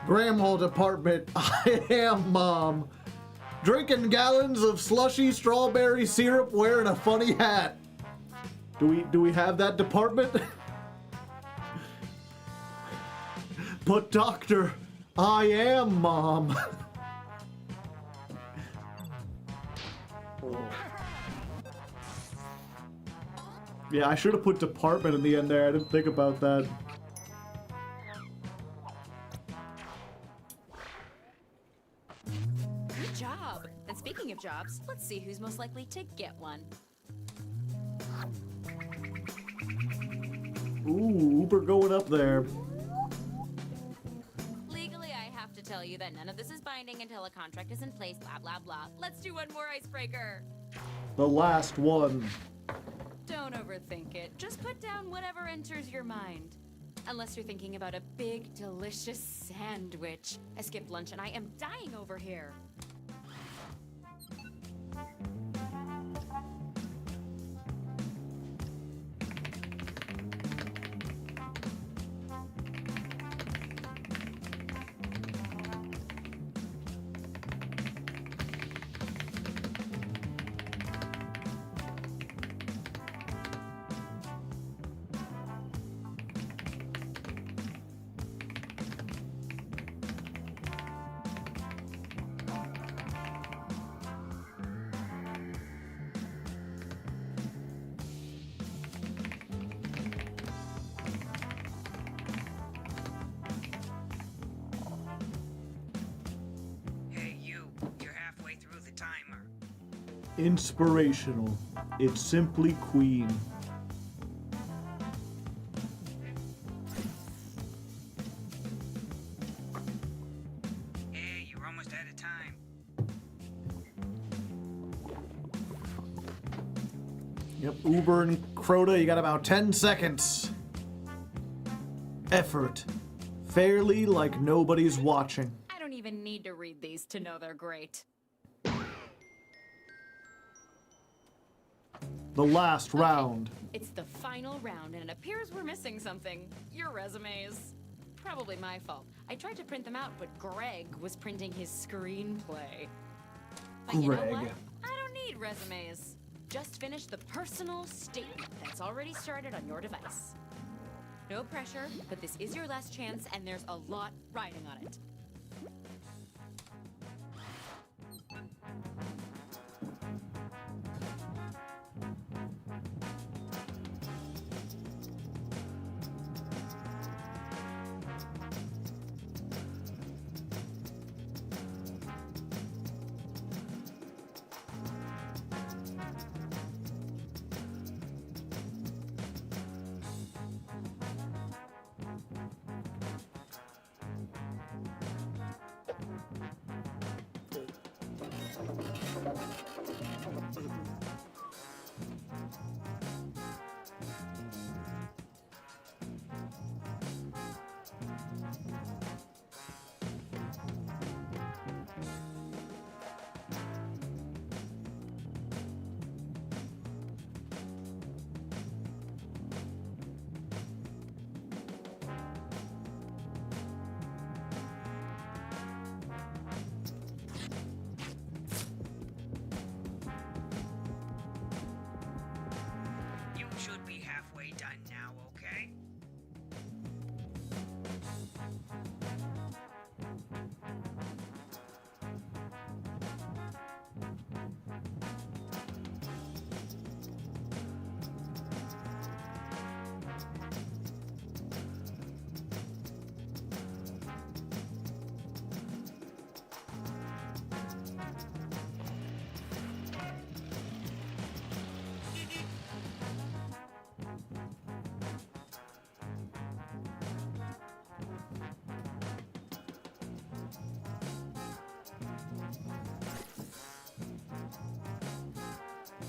Grandma department. I am mom. Drinking gallons of slushy strawberry syrup, wearing a funny hat. Do we have that department? But doctor, I am mom. Yeah, I should have put department in the end there. I didn't think about that. Good job. And speaking of jobs, let's see who's most likely to get one. Ooh, Uber going up there. Legally, I have to tell you that none of this is binding until a contract is in place, blah, blah, blah. Let's do one more icebreaker. The last one. Don't overthink it. Just put down whatever enters your mind. Unless you're thinking about a big, delicious sandwich. I skipped lunch and I am dying over here. Hey, you're halfway through the timer. Inspirational. It's simply Queen. Hey, you're almost out of time. Yep, Uber and Crota, you got about 10 seconds. Effort. Fairly like nobody's watching. I don't even need to read these to know they're great. The last round. It's the final round, and it appears we're missing something. Your resumes. Probably my fault. I tried to print them out, but Greg was printing his screenplay. But you know Greg. what? I don't need resumes. Just finish the personal statement that's already started on your device. No pressure, but this is your last chance, and there's a lot riding on it.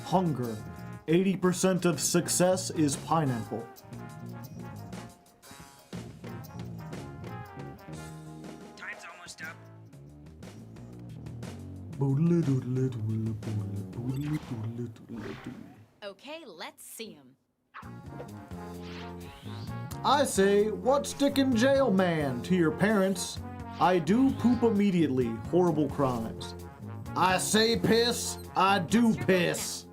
Hunger. 80% of success is pineapple. Time's almost up. Okay, let's see him. I say, what stick in jail, man, to your parents? I do poop immediately. Horrible crimes. I say piss. I do piss.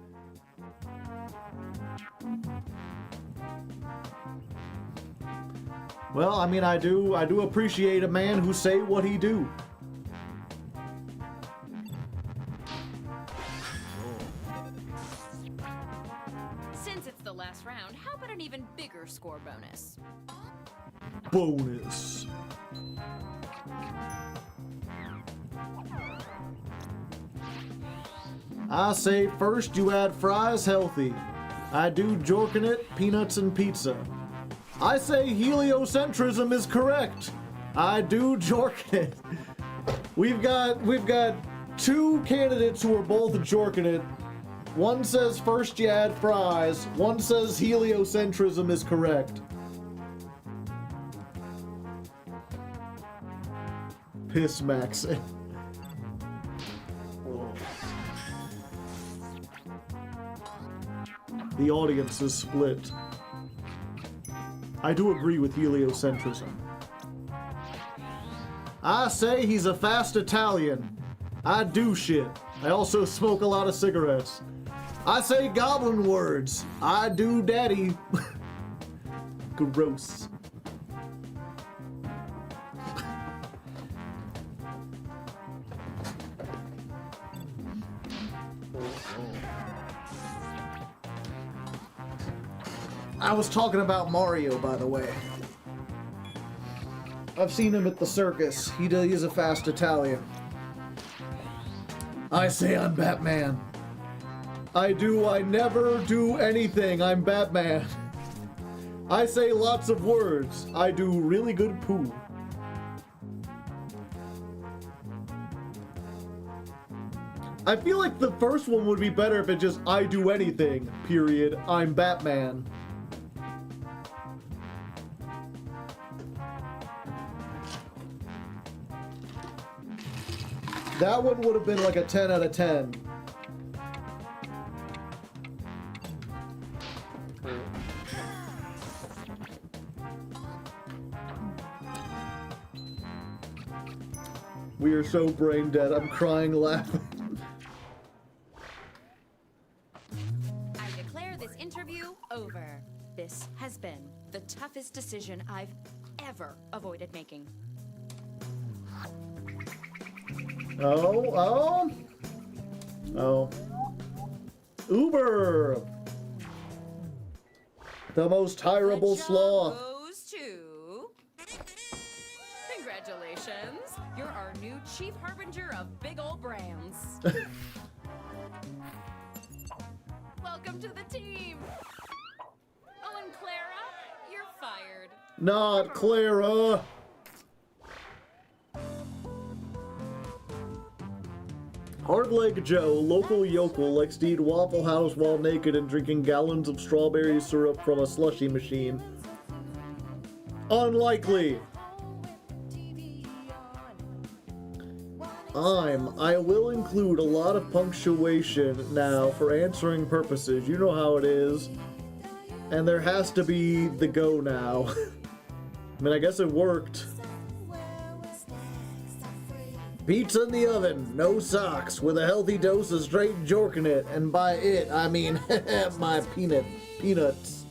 Well, I mean, I do appreciate a man who say what he do. Since it's the last round, how about an even bigger score bonus? Bonus. I say first you add fries healthy. I do jorkin it, peanuts and pizza. I say heliocentrism is correct. I do jorkin it. We've got two candidates who are both jorkin it. One says first you add fries. One says heliocentrism is correct. Piss Maxin. The audience is split. I do agree with heliocentrism. I say he's a fast Italian. I do shit. I also smoke a lot of cigarettes. I say goblin words. I do daddy. Gross. I was talking about Mario, by the way. I've seen him at the circus. He's a fast Italian. I say I'm Batman. I never do anything. I'm Batman. I say lots of words. I do really good poo. I feel like the first one would be better if it just I do anything, period. I'm Batman. That one would have been like a 10 out of 10. We are so brain dead. I'm crying laughing. I declare this interview over. This has been the toughest decision I've ever avoided making. Oh. Uber! The most hireable The job sloth. goes to... Congratulations. You're our new chief harbinger of big old brands. Welcome to the team. Oh, and Clara, you're fired. Not Clara. Hardleg Joe, local yokel, likes to eat Waffle House while naked and drinking gallons of strawberry syrup from a slushy machine. Unlikely. I will include a lot of punctuation now for answering purposes. You know how it is. And there has to be the go now. I mean, I guess it worked. Pizza in the oven, no socks, with a healthy dose of straight jorkin it, and by it, I mean my peanuts.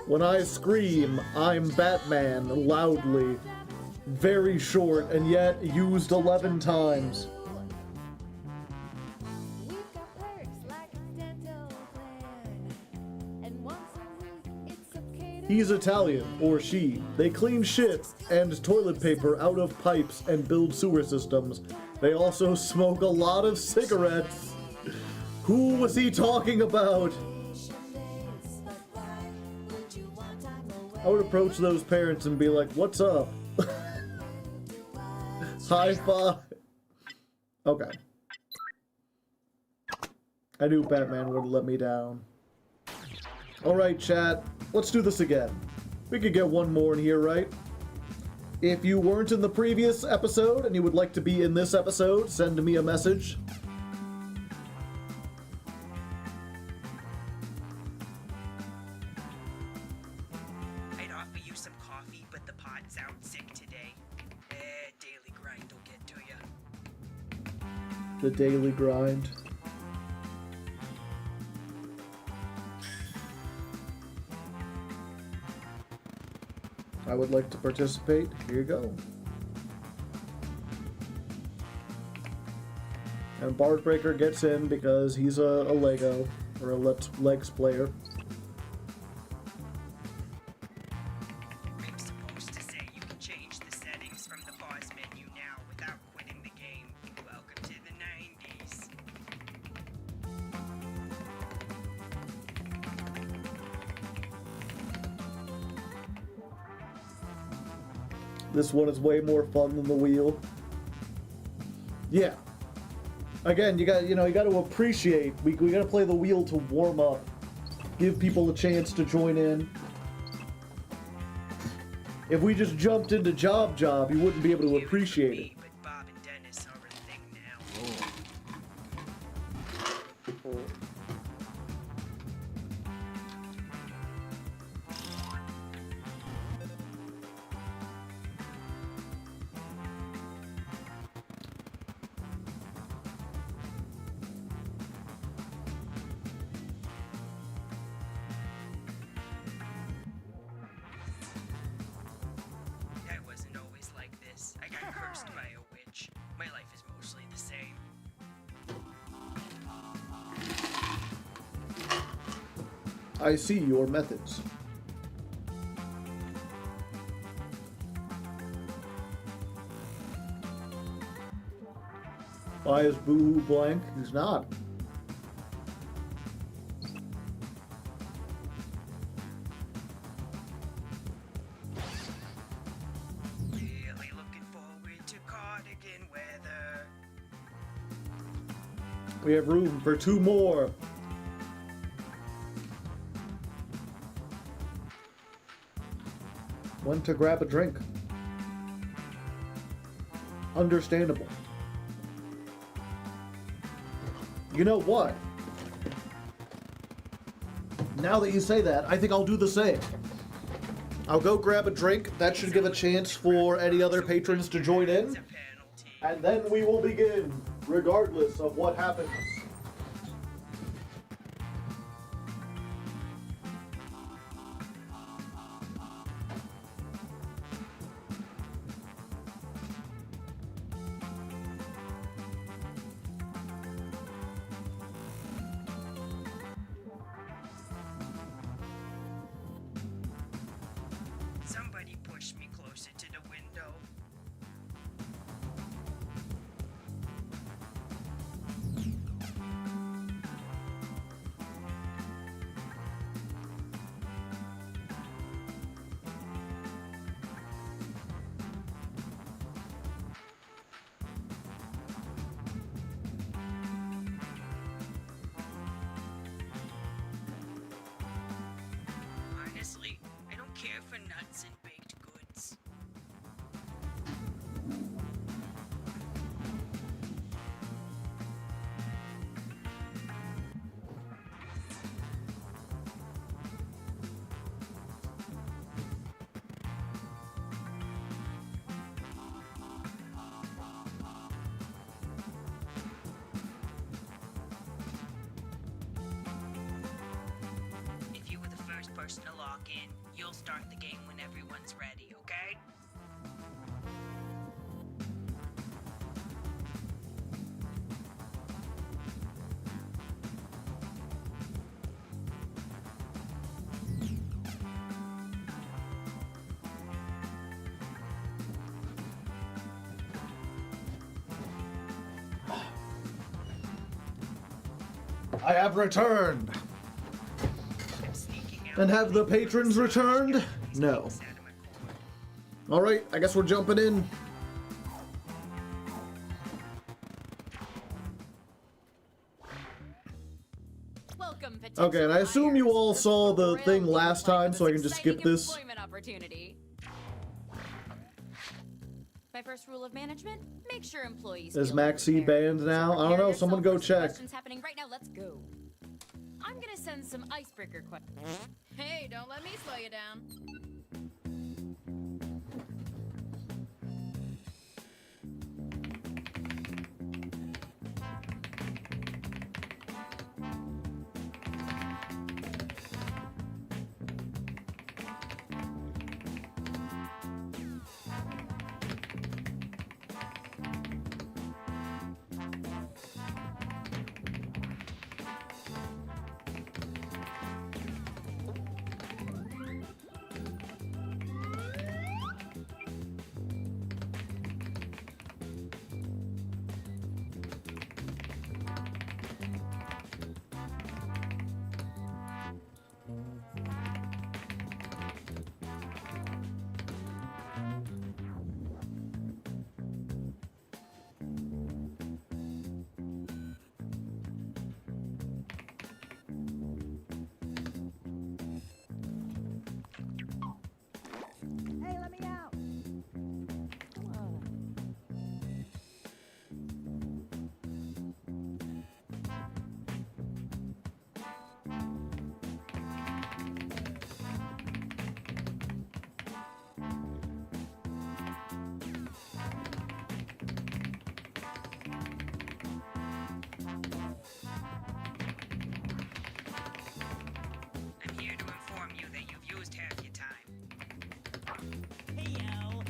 When I scream, I'm Batman, loudly. Very short, and yet used 11 times. He's Italian, or she. They clean shit and toilet paper out of pipes and build sewer systems. They also smoke a lot of cigarettes. Who was he talking about? I would approach those parents and be like, what's up? High five. Okay. I knew Batman wouldn't let me down. Alright, chat. Let's do this again. We could get one more in here, right? If you weren't in the previous episode and you would like to be in this episode, send me a message. I'd offer you some coffee, but the pot sounds sick today. Daily grind will get to ya. The daily grind. I would like to participate. Here you go. And Bardbreaker gets in because he's a Lego, or a Legs player. I'm supposed to say you can change the settings from the pause menu now without quitting the game. Welcome to the 90s. This one is way more fun than the wheel. Yeah. Again, you got to appreciate. We got to play the wheel to warm up, give people a chance to join in. If we just jumped into Job, you wouldn't be able to appreciate it. But Bob and Dennis are a thing now. I wasn't always like this. I got cursed by a witch. My life is mostly the same. I see your methods. Why is Boo blank? He's not. Really looking forward to cardigan weather. We have room for 2 more. Went to grab a drink. Understandable. You know what? Now that you say that, I think I'll do the same. I'll go grab a drink. That should give a chance for any other patrons to join in. It's a penalty. And then we will begin, regardless of what happens. Somebody push me closer to the window. Honestly, I don't care for nuts and baked goods. If you were the first person to log in, you'll start the game when everyone's ready, okay? I have returned. I'm sneaking out. And have the patrons returned? No. Out of my corner. Alright, I guess we're jumping in. Okay, and I assume you all saw the thing last time, so I can just skip this. Employment opportunity. My first rule of management: make sure employees. Is feel Maxie prepared. banned now? So I don't know. prepare Someone yourself go for some check. questions happening right now. Let's go. I'm gonna send some icebreaker questions. Hey, don't let me slow you down. Hey, let me out. I'm here to inform you that you've used half your time. Heyo.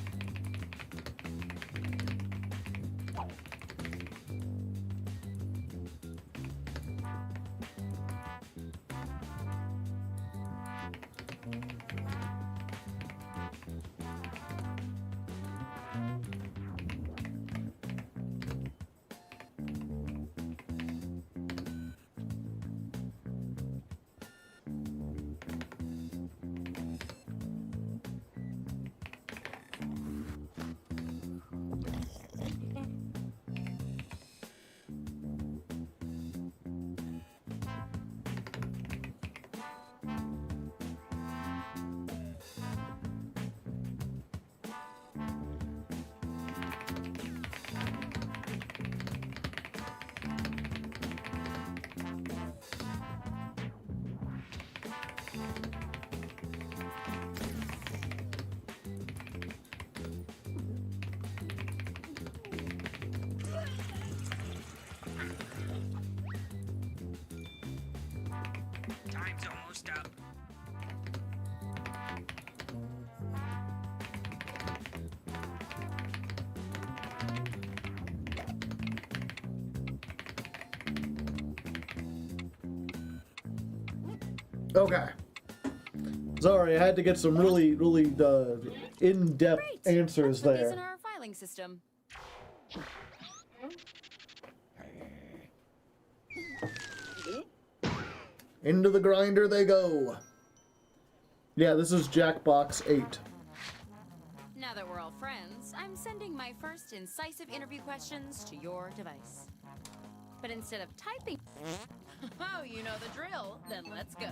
Time's almost up. Okay. Sorry, I had to get some really in-depth Great. answers Let's put these in there. our filing system. Into the grinder they go. Yeah, this is Jackbox 8. Now that we're all friends, I'm sending my first incisive interview questions to your device. But instead of typing, oh, you know the drill, then let's go.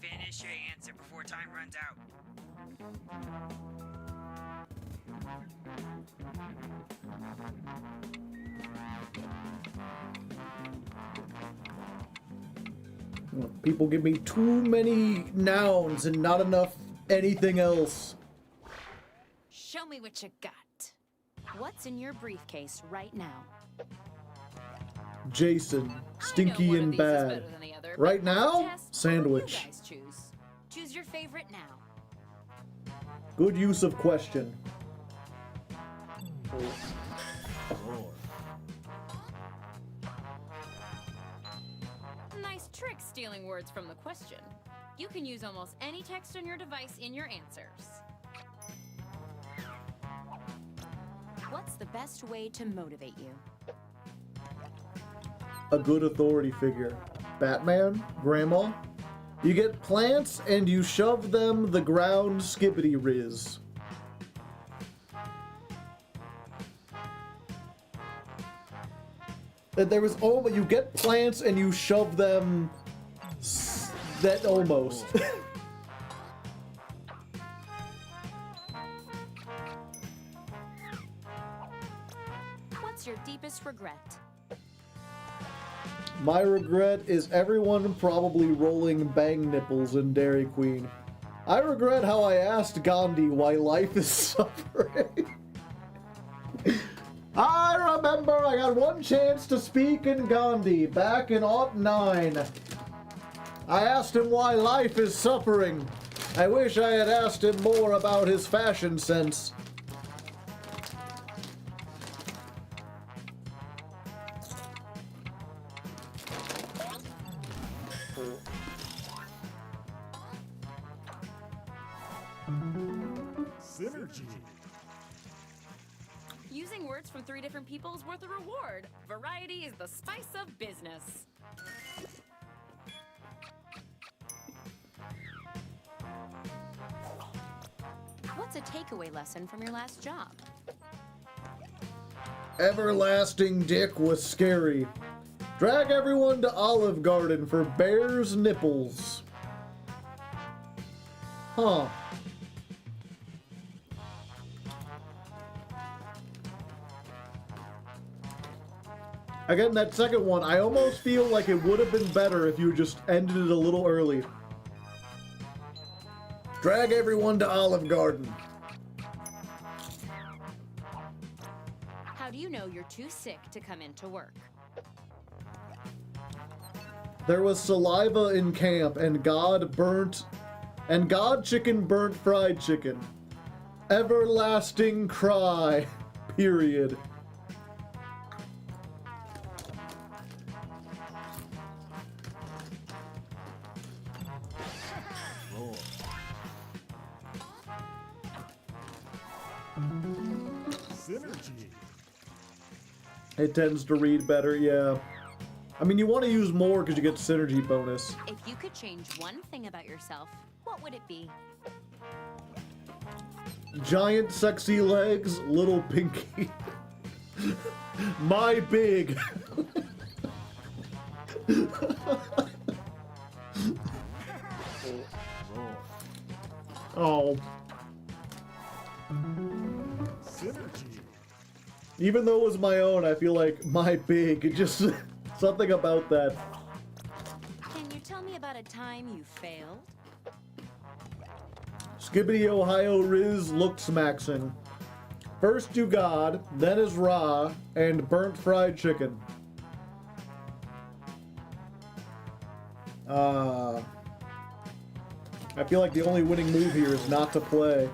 Finish your answer before time runs out. People give me too many nouns and not enough anything else. Show me what you got. What's in your briefcase right now? Jason, I know stinky one of and these is bad. better than the other, Right but now, test, what sandwich. do you guys choose? Choose your favorite now. Good use of question. Nice trick stealing words from the question. You can use almost any text on your device in your answers. What's the best way to motivate you? A good authority figure. Batman? Grandma? You get plants and you shove them the ground skibbity riz. There was you get plants and you shove them that almost. What's your deepest regret? My regret is everyone probably rolling bang nipples in Dairy Queen. I regret how I asked Gandhi why life is suffering. I remember I got one chance to speak in Gandhi back in '09. I asked him why life is suffering. I wish I had asked him more about his fashion sense. Synergy. Using words from 3 different people is worth a reward. Variety is the spice of business. What's a takeaway lesson from your last job? Everlasting Dick was scary. Drag everyone to Olive Garden for bear's nipples. Huh. Again, that second one, I almost feel like it would have been better if you just ended it a little early. Drag everyone to Olive Garden. How do you know you're too sick to come into work? There was saliva in camp, and God chicken burnt fried chicken. Everlasting cry. Period. Synergy. It tends to read better, yeah. I mean, you want to use more because you get synergy bonus. If you could change one thing about yourself, what would it be? Giant sexy legs, little pinky. My big. Oh. Synergy. Even though it was my own, I feel like my big. It just something about that. Can you tell me about a time you failed? Skibbity Ohio Riz looked smaxing. First do God, then is Ra, and burnt fried chicken. I feel like the only winning move here is not to play.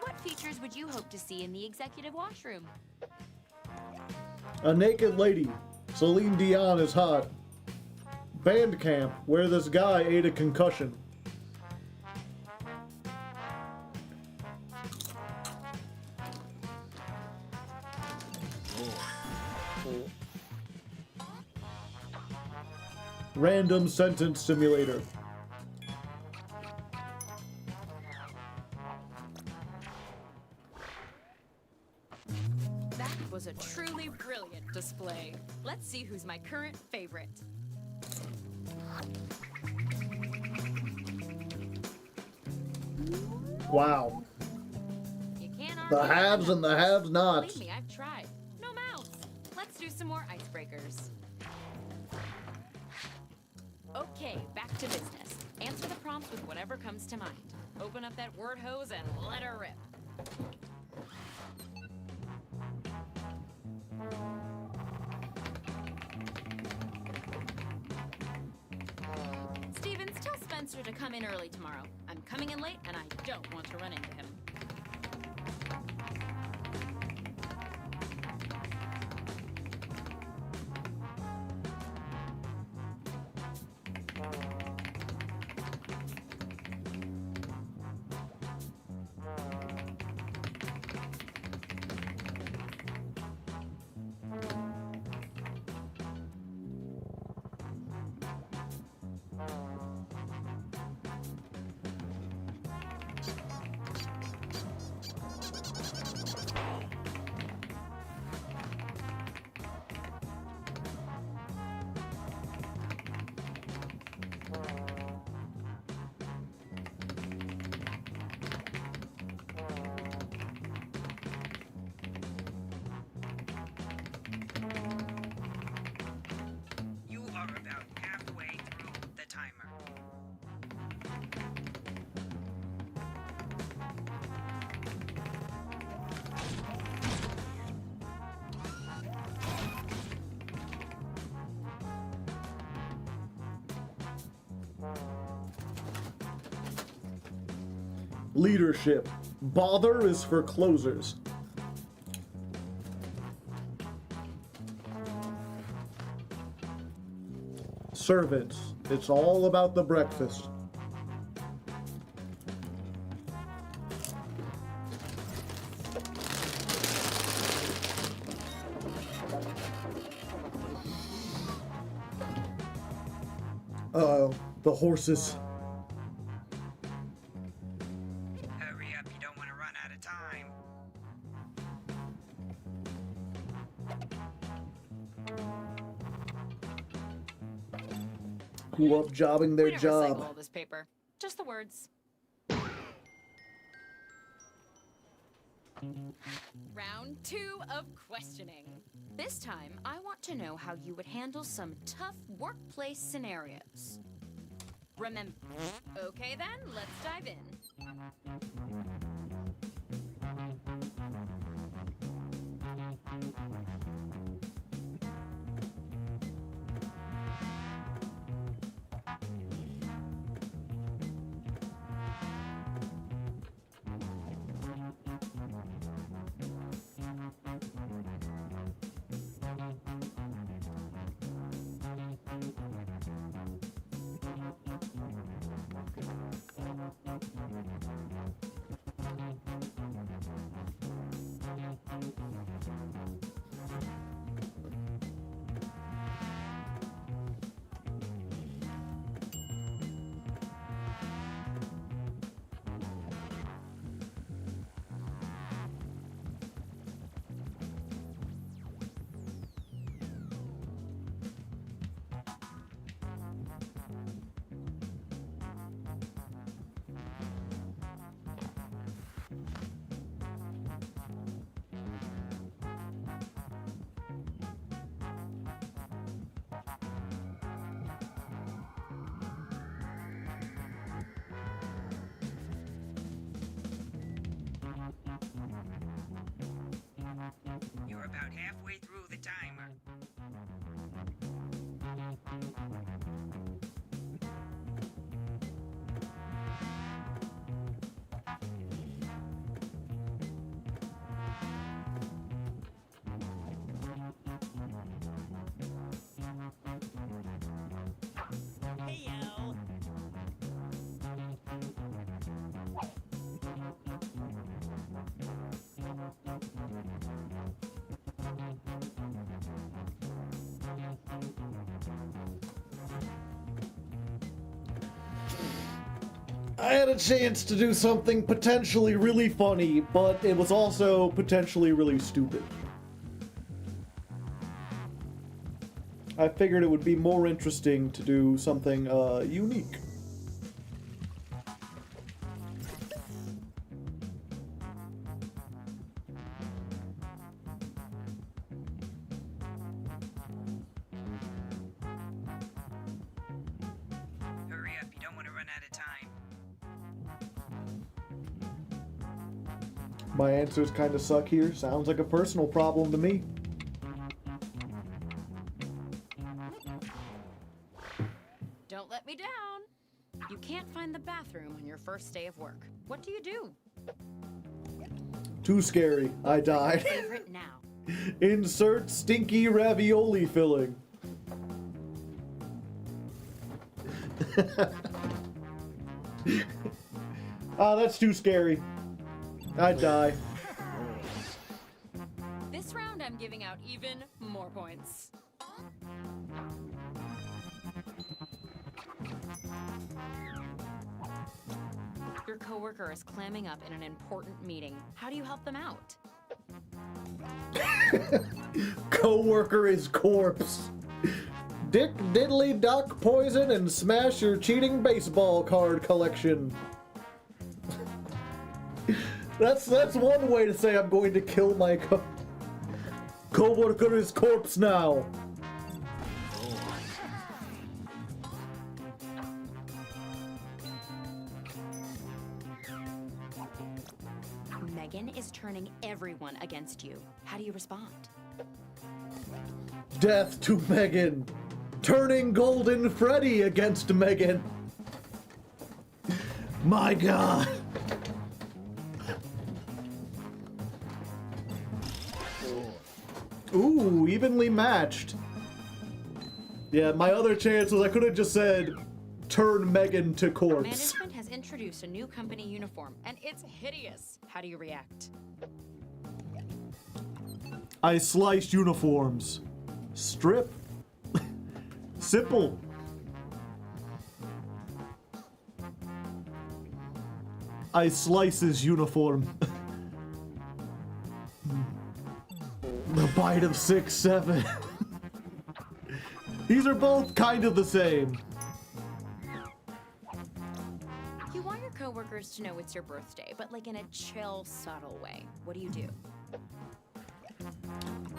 What features would you hope to see in the executive washroom? A naked lady. Celine Dion is hot. Band camp, where this guy ate a concussion. Random sentence simulator. was a truly brilliant display. Let's see who's my current favorite. Wow. You can't The argue with haves and the numbers. have-nots. Believe me, I've tried. No mouths. Let's do some more icebreakers. Okay, back to business. Answer the prompts with whatever comes to mind. Open up that word hose and let her rip. Stevens, tell Spencer to come in early tomorrow. I'm coming in late and I don't want to run into him. You are about halfway through the timer. Leadership. Bother is for closers. Servants. It's all about the breakfast. The horses. Hurry up, you don't want to run out of time. Who up jobbing their We don't recycle job. all this paper. Just the words. Round 2 of questioning. This time, I want to know how you would handle some tough workplace scenarios. Remember. Okay then, let's dive in. You're about halfway through the timer. Hey, yo. I had a chance to do something potentially really funny, but it was also potentially really stupid. I figured it would be more interesting to do something unique. Hurry up, you don't want to run out of time. My answers kind of suck here. Sounds like a personal problem to me. Don't let me down. You can't find the bathroom on your first day of work. What do you do? Too scary. I died. Favorite now. Insert stinky ravioli filling. That's too scary. I'd die. This round I'm giving out even more points. Your coworker is clamming up in an important meeting. How do you help them out? Coworker is corpse. Dick diddly duck poison and smash your cheating baseball card collection. That's one way to say I'm going to kill my coworker is corpse now. Megan is turning everyone against you. How do you respond? Death to Megan. Turning Golden Freddy against Megan. My God. Ooh, evenly matched. Yeah, my other chance was I could have just said, turn Megan to corpse. Management has introduced a new company uniform, and it's hideous. How do you react? I sliced uniforms. Strip. Simple. I slices uniform. The bite of 6-7. These are both kind of the same. You want your coworkers to know it's your birthday, but like in a chill, subtle way. What do you do?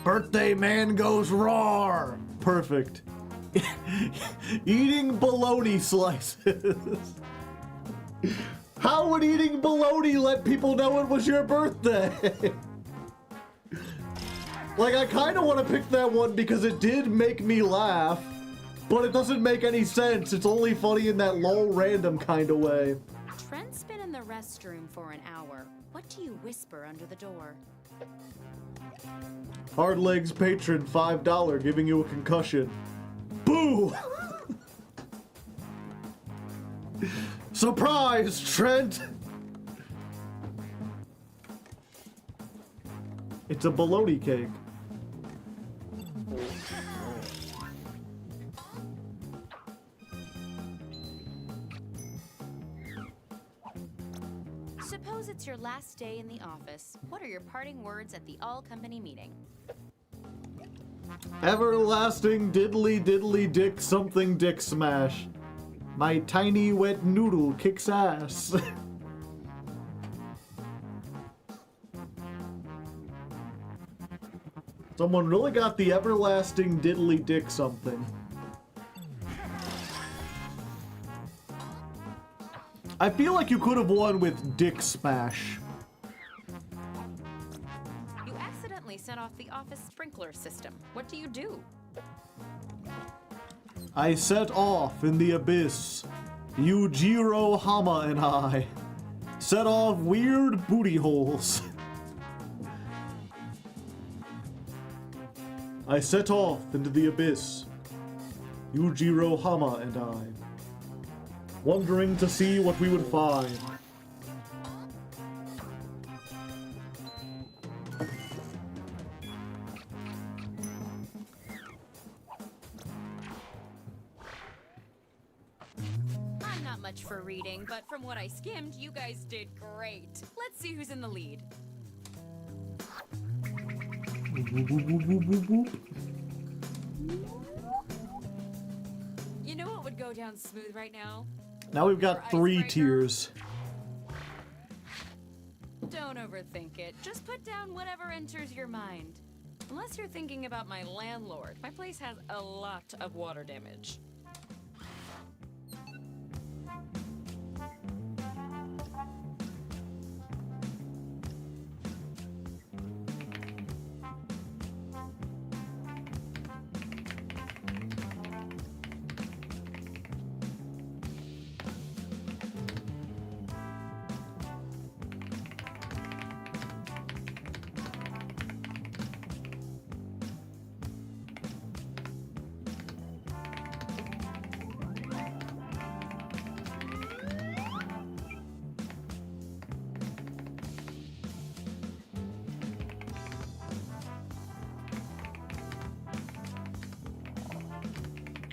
Birthday man goes roar. Perfect. Eating bologna slices. How would eating bologna let people know it was your birthday? Like, I kind of want to pick that one because it did make me laugh, but it doesn't make any sense. It's only funny in that lol random kind of way. Trent's been in the restroom for an hour. What do you whisper under the door? Hardleg's patron, $5, giving you a concussion. Boo! Surprise, Trent! It's a bologna cake. Suppose it's your last day in the office. What are your parting words at the all-company meeting? Everlasting diddly diddly dick something dick smash. My tiny wet noodle kicks ass. Someone really got the everlasting diddly dick something. I feel like you could have won with Dick Smash. You accidentally set off the office sprinkler system. What do you do? I set off in the abyss. Yujiro Hama and I set off weird booty holes. I set off into the abyss. Yujiro Hama and I, wondering to see what we would find. I'm not much for reading, but from what I skimmed, you guys did great. Let's see who's in the lead. down smooth right now? Now we've got Or 3 icebreaker? tiers. Don't overthink it. Just put down whatever enters your mind. Unless you're thinking about my landlord, my place has a lot of water damage.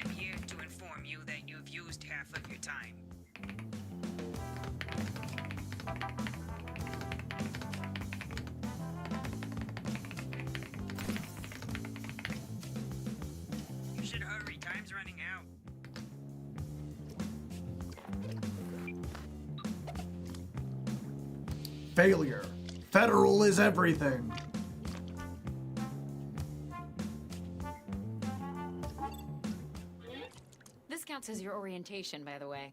I'm here to inform you that you've used half of your time. You should hurry, time's running out. Failure. Federal is everything. This counts as your orientation, by the way.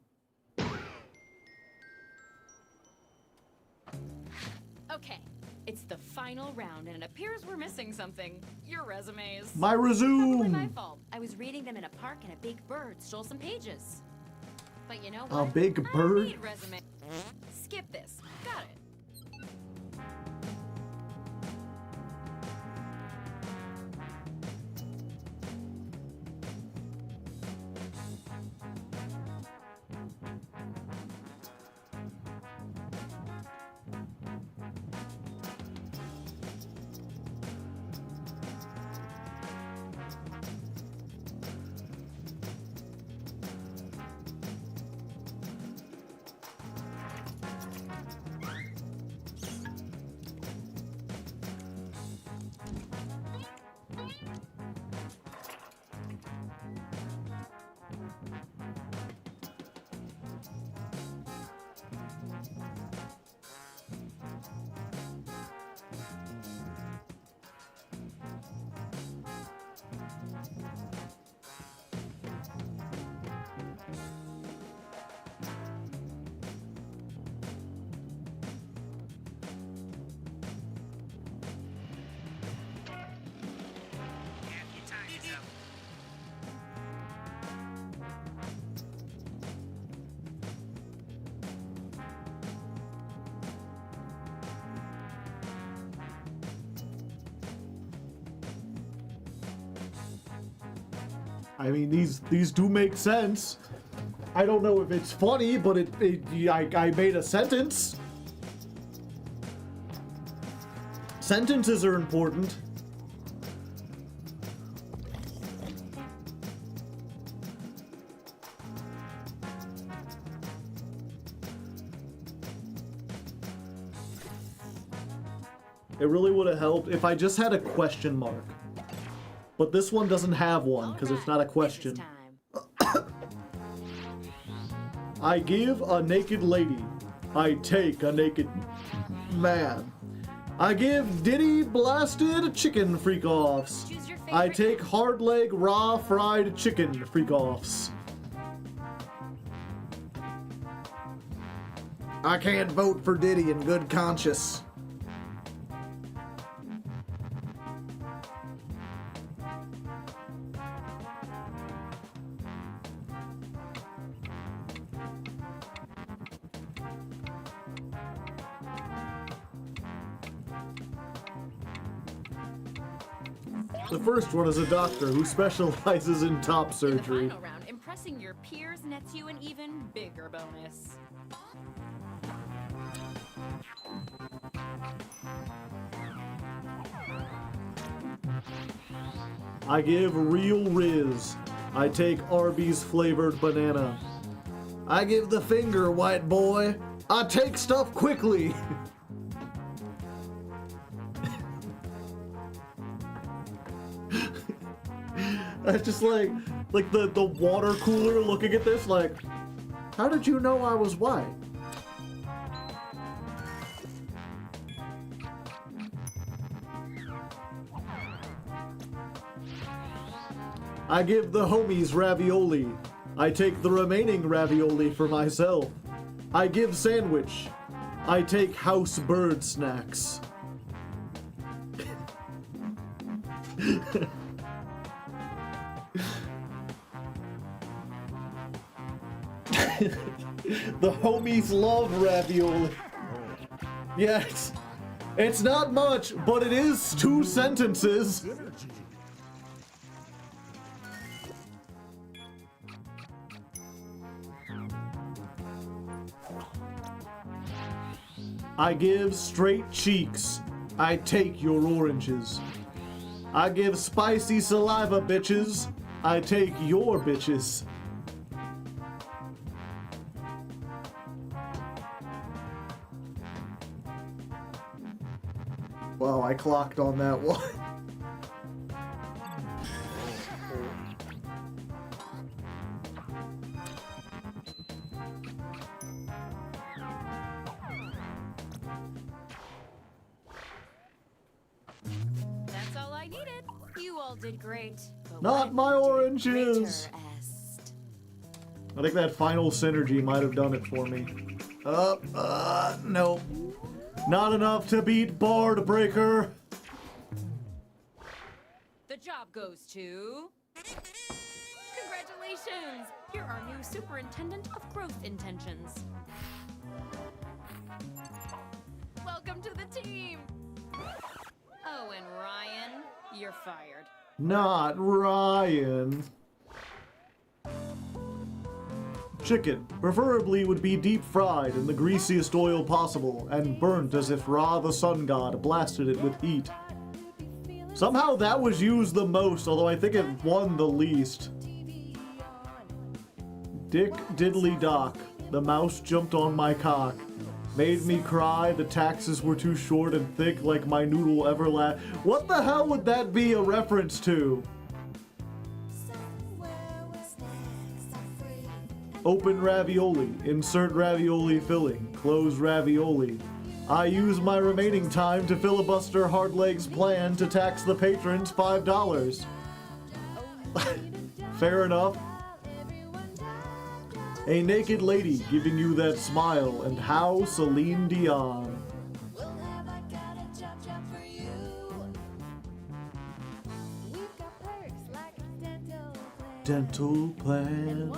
Okay, it's the final round, and it appears we're missing something. Your resumes. My Probably my resume. fault. I was reading them in a park, and a big bird stole some pages. But you know A what? big I bird? need resume. Skip this. Got it. Half your time is up. I mean, these do make sense. I don't know if it's funny, but I made a sentence. Sentences are important. It really would have helped if I just had a question mark. But this one doesn't have one because it's not a question. This is time. I give a naked lady. I take a naked man. I give Diddy blasted chicken freak-offs. Choose your favorite. I take Hardleg raw fried chicken freak-offs. I can't vote for Diddy in good conscience. The first one is a doctor who specializes in top In the surgery. final round, impressing your peers nets you an even bigger bonus. I give real Riz. I take Arby's flavored banana. I give the finger, white boy. I take stuff quickly. I just like, like the water cooler looking at this like, how did you know I was white? I give the homies ravioli. I take the remaining ravioli for myself. I give sandwich. I take house bird snacks. The homies love ravioli. Yeah, it's not much, but it is 2 sentences. Synergy. I give straight cheeks. I take your oranges. I give spicy saliva, bitches. I take your bitches. Wow, I clocked on that one. That's all I needed. You all did great. But Not what my did oranges. greater est? I think that final synergy might have done it for me. No. Not enough to beat Bard Breaker. The job goes to... Congratulations! You're our new superintendent of growth intentions. Welcome to the team! Oh, and Ryan, you're fired. Not Ryan. Chicken, preferably, would be deep fried in the greasiest oil possible and burnt as if Ra the sun god blasted it with heat. Somehow that was used the most, although I think it won the least. Dick Diddly Dock, the mouse jumped on my cock. Made me cry, the taxes were too short and thick like my noodle What the hell would that be a reference to? Open ravioli, insert ravioli filling, close ravioli. I use my remaining time to filibuster Hardleg's plan to tax the patrons $5. Fair enough. A naked lady giving you that smile, and how Celine Dion. Dental plan.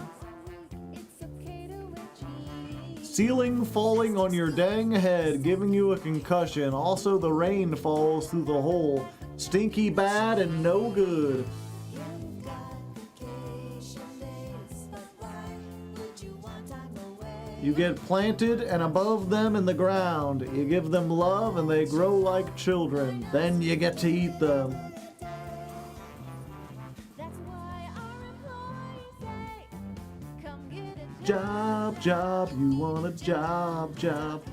Ceiling falling on your dang head, giving you a concussion. Also, the rain falls through the hole. Stinky bad and no good. You get planted and above them in the ground. You give them love and they grow like children. Then you get to eat them. Job, job, you want a job, job.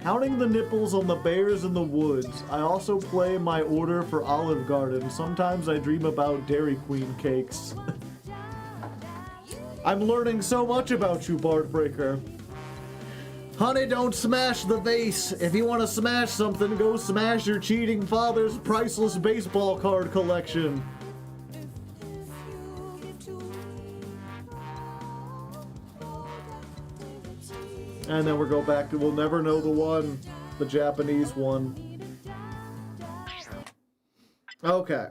Counting the nipples on the bears in the woods. I also play my order for Olive Garden. Sometimes I dream about Dairy Queen cakes. I'm learning so much about you, Bard Breaker. Honey, don't smash the vase. If you want to smash something, go smash your cheating father's priceless baseball card collection. And then we'll go back to, we'll never know the one, the Japanese one. Okay.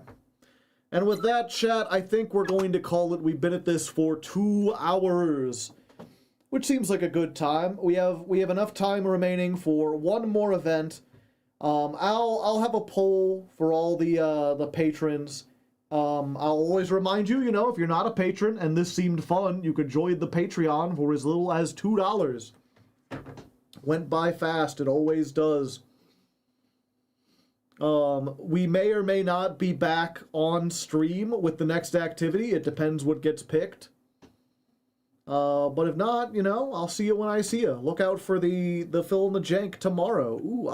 And with that, chat, I think we're going to call it. We've been at this for 2 hours, which seems like a good time. We have enough time remaining for one more event. I'll have a poll for all the patrons. I'll always remind you, if you're not a patron and this seemed fun, you could join the Patreon for as little as $2. Went by fast, it always does. We may or may not be back on stream with the next activity. It depends what gets picked. But if not, I'll see you when I see you. Look out for the Phil and the Jank tomorrow. Ooh,